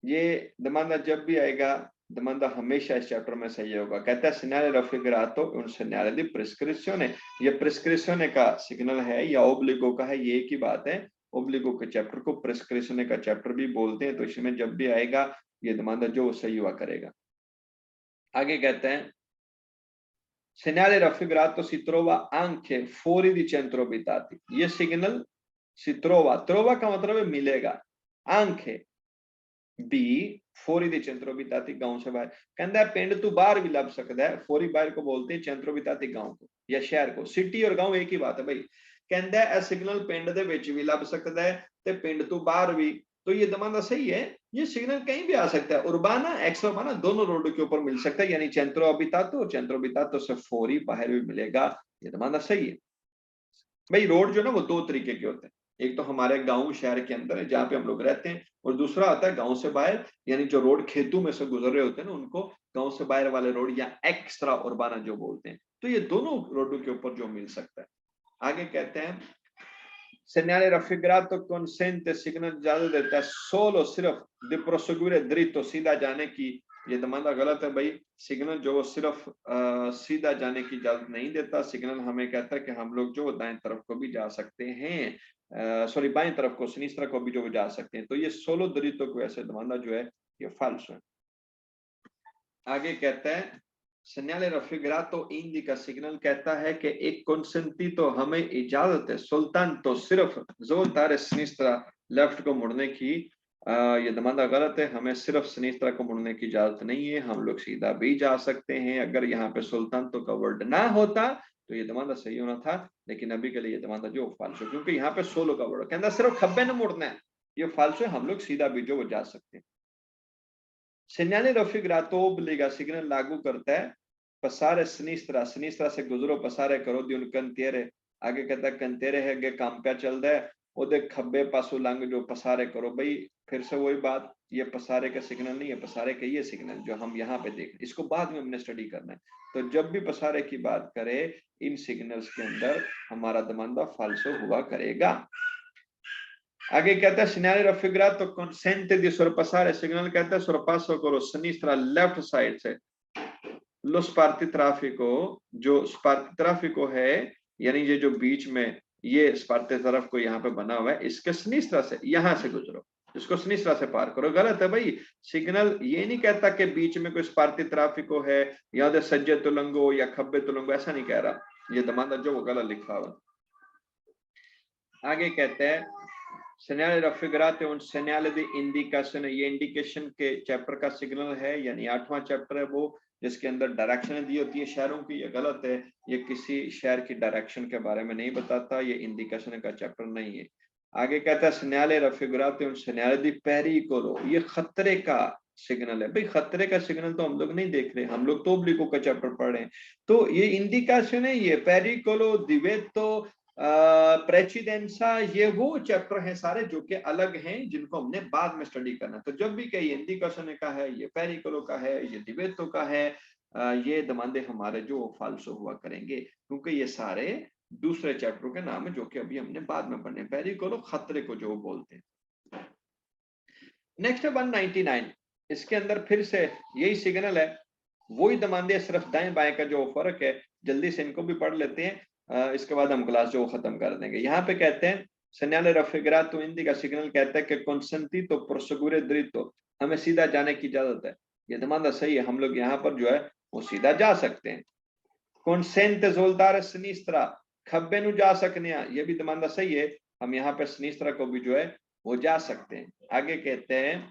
ये दमांदा जब भी आएगा, दमांदा हमेशा इस चैप्टर में सही होगा, कहता है segnale raffigurato un segnale di prescrizione, ये प्रिस्क्रिप्शन का सिग्नल है या ओब्लिगो का है, ये एक ही बात है, ओब्लिगो के चैप्टर को प्रिस्क्रिप्शन का चैप्टर भी बोलते हैं, तो इसमें जब भी आएगा ये दमांदा जो सही हुआ करेगा। आगे कहते हैं segnale raffigurato si trova anche fuori di centro abitati, ये सिग्नल si trova का मतलब है मिलेगा, anche बी फोरी दी चंद्रो बिताती गांव से बाहर, कहता है पिंड तू बाहर भी लभ सकता है, फोरी बाहर को बोलते हैं चंद्रो बिताती गांव को या शहर को, सिटी और गांव एक ही बात है भाई, कहता है सिग्नल पिंड दे विच भी लभ सकता है ते पिंड तू बाहर भी, तो ये दमांदा सही है, ये सिग्नल कहीं भी आ सकता है, उर्बाना एक्स उर्बाना दोनों रोड के ऊपर मिल सकता है, यानी चंद्रो अबितातो और चंद्रो बितातो से फोरी बाहर भी मिलेगा, ये दमांदा सही है। भाई रोड जो ना वो दो तरीके के होते हैं, एक तो हमारे गांव शहर के अंदर है जहाँ पे हम लोग रहते हैं, और दूसरा आता है गांव से बाहर, यानी जो रोड खेतों में से गुजर रहे होते हैं ना, उनको गांव से बाहर वाले रोड या एक्स्ट्रा उर्बाना जो बोलते हैं, तो ये दोनों रोडों के ऊपर जो मिल सकता है। आगे कहते हैं segnale raffigurato consente, सिग्नल ज्यादा देता है सोलो सिर्फ di proseguire dritto, सीधा जाने की, ये दमांदा गलत है भाई, सिग्नल जो सिर्फ सीधा जाने की इजाजत नहीं देता, सिग्नल हमें कहता है कि हम लोग जो दाएं तरफ को भी जा सकते हैं, सॉरी बाएं तरफ को सिनिस्त्रा को भी जो जा सकते हैं, तो ये सोलो दरितो को ऐसे दमांदा जो है ये फाल्सो है। आगे कहता है segnale raffigurato indica, सिग्नल कहता है कि एक consentito, हमें इजाजत है soltanto सिर्फ जोल्तारे सिनिस्त्रा लेफ्ट को मुड़ने की, ये दमांदा गलत है, हमें सिर्फ सिनिस्त्रा को मुड़ने की इजाजत नहीं है, हम लोग सीधा भी जा सकते हैं, अगर यहाँ पे soltanto का वर्ड ना होता तो ये दमांदा सही होना था, लेकिन अभी के लिए ये दमांदा जो फालसो, क्योंकि यहाँ पे सोलो का वर्ड कहता सिर्फ खब्बे ने मुड़ना है, ये फालसो है, हम लोग सीधा भी जो वो जा सकते हैं। सेनाली रफिग्रातो ओब्लिगा सिग्नल लागू करता है पसारे सिनिस्त्रा, सिनिस्त्रा से गुजरो पसारे करो दी उन कंतेरे, आगे कहता है कंतेरे है गे काम पे चल रहा है ओदे खब्बे पासो लंग जो पसारे करो। भाई फिर से वही बात, ये पसारे का सिग्नल नहीं है, पसारे का ये सिग्नल जो हम यहाँ पे देख, इसको बाद में हमने स्टडी करना है। तो जब भी पसारे की बात करें इन सिग्नल्स के अंदर हमारा दमांदा फाल्सो हुआ करेगा। आगे कहता है सिनारी रफिग्रा तो consente di sorpassare सिग्नल कहता है sorpasso करो sinistra लेफ्ट साइड से lo spartitraffico, जो स्पार्टिट्राफिको है यानी ये जो बीच में ये स्पार्टे तरफ को यहाँ पे बना हुआ है, इसके सिनिस्त्रा से यहाँ से गुजरो, इसको सिनिस्त्रा से पार करो। गलत है भाई, सिग्नल ये नहीं कहता कि बीच में कोई स्पार्टिट्राफिको है या तो सज्जे तुलंगो या खब्बे तुलंगो, ऐसा नहीं कह रहा, ये दमांदा जो वो गलत लिखा हुआ। आगे कहते हैं सेनाले रफिग्राते उन सेनाले दी इंडिकेशन, ये इंडिकेशन के चैप्टर का सिग्नल है, यानी 8वां चैप्टर है वो, जिसके अंदर डायरेक्शन दी होती है शहरों की। ये गलत है, ये किसी शहर की डायरेक्शन के बारे में नहीं बताता, ये इंडिकेशन का चैप्टर नहीं है। आगे कहता है सेनाले रफिग्राते उन सेनाले दी पेरिकोलो, ये खतरे का सिग्नल है। भाई खतरे का सिग्नल तो हम लोग नहीं देख रहे, हम लोग तो ओब्लिगो का चैप्टर पढ़ रहे हैं, तो ये इंडिकेशन है, ये पेरिकोलो दिवेतो प्रेसिडेंसा, ये वो चैप्टर हैं सारे जो कि अलग हैं, जिनको हमने बाद में स्टडी करना। तो जब भी कहीं इंडिकेशन का है, ये पेरिकोलो का है, ये दिवेतो का है, ये दमांदे हमारे जो फाल्सो हुआ करेंगे, क्योंकि ये सारे दूसरे चैप्टरों के नाम है जो कि अभी हमने बाद में पढ़ने। पेरिकोलो खतरे को जो बोलते हैं। नेक्स्ट है 199, इसके अंदर फिर से यही सिग्नल है, वही दमांदे, सिर्फ दाएं बाएं का जो फर्क है। जल्दी से इनको भी पढ़ लेते हैं, इसके बाद हम क्लास जो खत्म कर देंगे। यहाँ पे कहते हैं सेनाले रफिग्रातो इंदी का सिग्नल कहता है कि कॉन्सेंटी तो प्रोसेगुरे द्रितो, हमें सीधा जाने की इजाजत है। ये दमांदा सही है, हम लोग यहाँ पर जो है वो सीधा जा सकते हैं। कॉन्सेंट जोलदार सिनिस्त्रा, खब्बे नु जा सकने, ये भी दमांदा सही है, हम यहाँ पे सिनिस्त्रा को भी जो है वो जा सकते हैं। आगे कहते हैं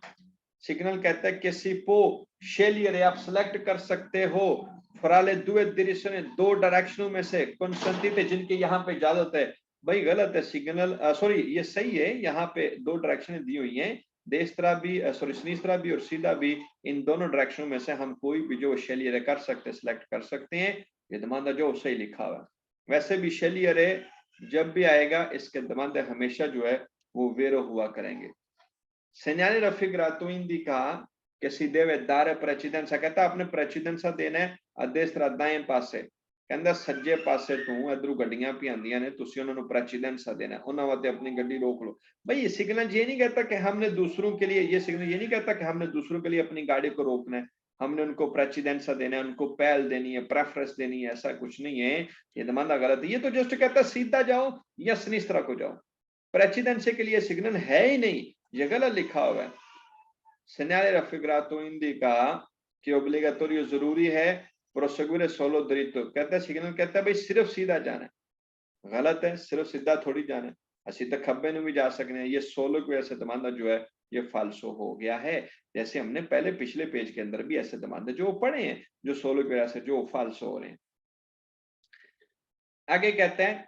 सिग्नल कहता है कि सिपो शेलियर, आप सिलेक्ट कर सकते हो फराले दुए दिरिशन, दो डायरेक्शनों में से कॉन्सेंटी थे जिनके यहाँ पे इजाजत है। भाई गलत है, सिग्नल सॉरी ये सही है, यहाँ पे दो डायरेक्शन दी हुई हैं, देस्त्रा भी सॉरी सिनिस्त्रा भी और सीधा भी, इन दोनों डायरेक्शनों में से हम कोई भी जो शेलियर कर सकते, सिलेक्ट कर सकते हैं। ये दमांदा जो सही लिखा हुआ है। वैसे भी शेलियर जब भी आएगा इसके दमांदे हमेशा जो है वो वेरो हुआ करेंगे। Segnale raffigurato indica che si deve dare precedenza, कहता अपने precedenza देना है a destra दाएं पासे, कहता सज्जे पासे तू इधरों गड्डियां भी आंदियां ने, तुसी उन्होंने precedenza देना है, उन्होंने वाते अपनी गड्डी रोक लो। भाई ये सिग्नल ये नहीं कहता कि हमने दूसरों के लिए, ये सिग्नल ये नहीं कहता कि हमने दूसरों के लिए अपनी गाड़ी को रोकना है, हमने उनको precedenza देना है, उनको पहल देनी है, प्रेफरेंस देनी है, ऐसा कुछ नहीं है। ये दमांदा गलत है, ये तो जस्ट कहता सीधा जाओ या सिनिस्त्रा को जाओ, precedenza के लिए सिग्नल है ही नहीं, ये गलत लिखा हुआ है। सेनाले रफिग्रातो इंडिका कि ओब्लिगाटोरियो जरूरी है प्रोसेगुरे सोलो दरितो, कहता है सिग्नल कहता है भाई सिर्फ सीधा जाना है। गलत है, सिर्फ सीधा थोड़ी जाना है, असी तक खब्बे में भी जा सकते हैं। ये सोलो की वजह से दमांदा जो है ये फाल्सो हो गया है, जैसे हमने पहले पिछले पेज के अंदर भी ऐसे दमांदे जो पढ़े हैं जो सोलो की वजह से जो फाल्सो हो रहे हैं। आगे कहते हैं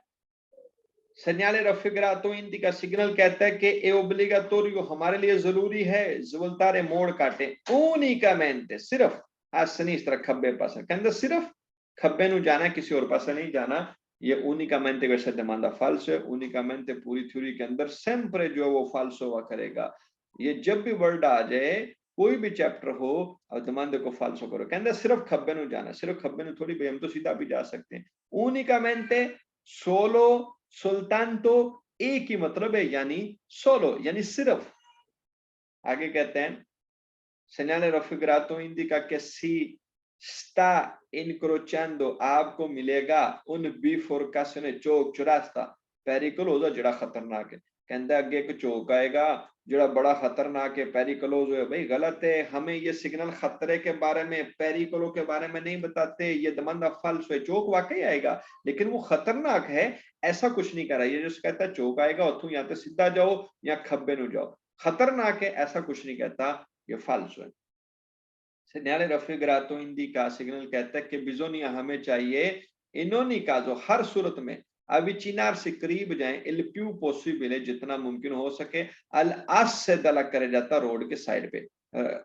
सेनाले रफिग्रातो इंदी का सिग्नल कहता है कि ए ओब्लिगाटोरियो हमारे लिए जरूरी है ज़वल्तारे मोड़ काटे उनिकामेंटे, सिर्फ आ सिनिस्त्रा खब्बे पास, कहता सिर्फ खब्बे नु जाना है, किसी और पास नहीं जाना। ये उनिकामेंटे वैसे दमांदा फाल्सो है, उनिकामेंटे पूरी थ्योरी के अंदर sempre जो वो फाल्सो हुआ करेगा। ये जब भी वर्ड आ जाए कोई भी चैप्टर हो और दमांदे को फाल्सो करो, कहता सिर्फ खब्बे नु जाना, सिर्फ खब्बे नु थोड़ी, भाई हम तो सीधा भी जा सकते हैं। उनिकामेंटे सोलो सुल्तानतो एक ही मतलब है, यानी सोलो यानी सिर्फ। आगे कहते हैं सेनाले रफिग्रातो इंडिका के सी स्टा इनक्रोचेंडो, आपको मिलेगा उन बिफोरकाशने चौक चौरास्ता पेरिकलोज जड़ा खतरनाक है, कहता अगे एक चौक आएगा जड़ा बड़ा खतरनाक है, पेरिकलोज है। भाई गलत है, हमें ये सिग्नल खतरे के बारे में, पेरिकलो के बारे में नहीं बताते, ये दमांदा फाल्सो है। चौक वाकई आएगा लेकिन वो खतरनाक है, ऐसा कुछ नहीं कर रहा। ये जो कहता है चौक आएगा उथू या तो सीधा जाओ या खब्बे नु जाओ, खतरनाक है ऐसा कुछ नहीं कहता, ये फाल्सो है। सेनाले रफिग्रातो इंदी का सिग्नल कहता है कि बिजोनिया हमें चाहिए In ogni caso, हर सूरत में avvicinarsi से करीब जाएं, il più possibile जितना मुमकिन हो सके, al asse della carreggiata road के साइड पे,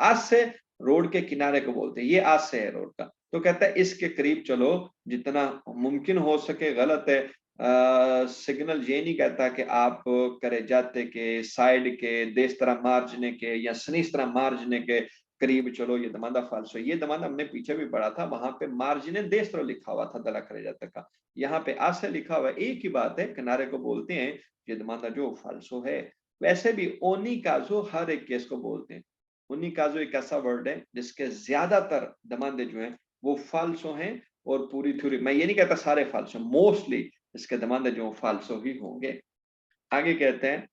asse रोड के किनारे को बोलते हैं, ये asse है रोड का, तो कहता है इसके करीब चलो जितना मुमकिन हो सके। गलत है, सिग्नल ये नहीं कहता कि आप carreggiate के साइड के, destra margine के या sinistra margine के करीब चलो, ये domanda falso। ये domanda हमने पीछे भी पढ़ा था, वहां पे margine destro लिखा हुआ था della carreggiata का, यहाँ पे asse लिखा हुआ है, एक ही बात है, किनारे को बोलते हैं, ये domanda जो falso है। वैसे भी ogni caso हर एक केस को बोलते हैं। ogni caso एक ऐसा वर्ड है जिसके ज्यादातर domande जो हैं वो falso हैं, और पूरी थ्योरी, मैं ये नहीं कहता सारे falso, मोस्टली इसके domande जो falso ही होंगे। आगे कहते हैं,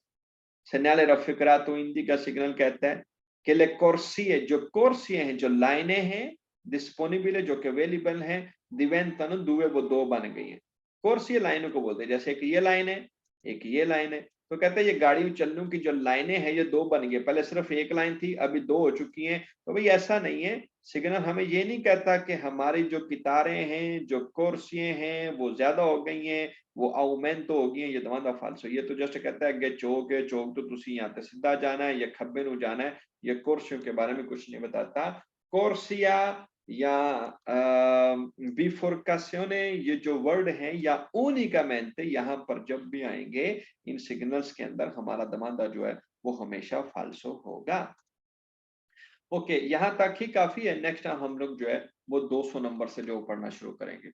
segnale raffigurato indica सिग्नल कहता है कि le corsie, जो corsie हैं, जो लाइनें हैं, disponibile जो कि अवेलेबल हैं, diventano due, वो दो बन गई हैं। corsie लाइनों को बोलते हैं, जैसे एक ये लाइन है, एक ये लाइन है, तो कहते हैं ये गाड़ी चलने की जो लाइनें हैं ये दो बन गई, पहले सिर्फ एक लाइन थी, अभी दो हो चुकी हैं। तो भाई ऐसा नहीं है, सिग्नल हमें ये नहीं कहता कि हमारी जो कितारें हैं, जो कोर्सियां हैं, वो ज्यादा हो गई हैं, वो aumento हो गई हैं, ये domanda falso। ये तो जस्ट कहता है कि चौक है, चौक तो तुसी यहाँ पे सीधा जाना है या खब्बे नू जाना है, ये कोर्सियों के बारे में कुछ नहीं बताता। कोर्सिया या बिफोर्कासियोने, ये जो वर्ड हैं, या únicamente यहाँ पर जब भी आएंगे इन सिग्नल्स के अंदर, हमारा domanda जो है वो हमेशा फाल्सो होगा। ओके, यहाँ तक ही काफी है। नेक्स्ट हम लोग जो है वो 200 नंबर से जो पढ़ना शुरू करेंगे।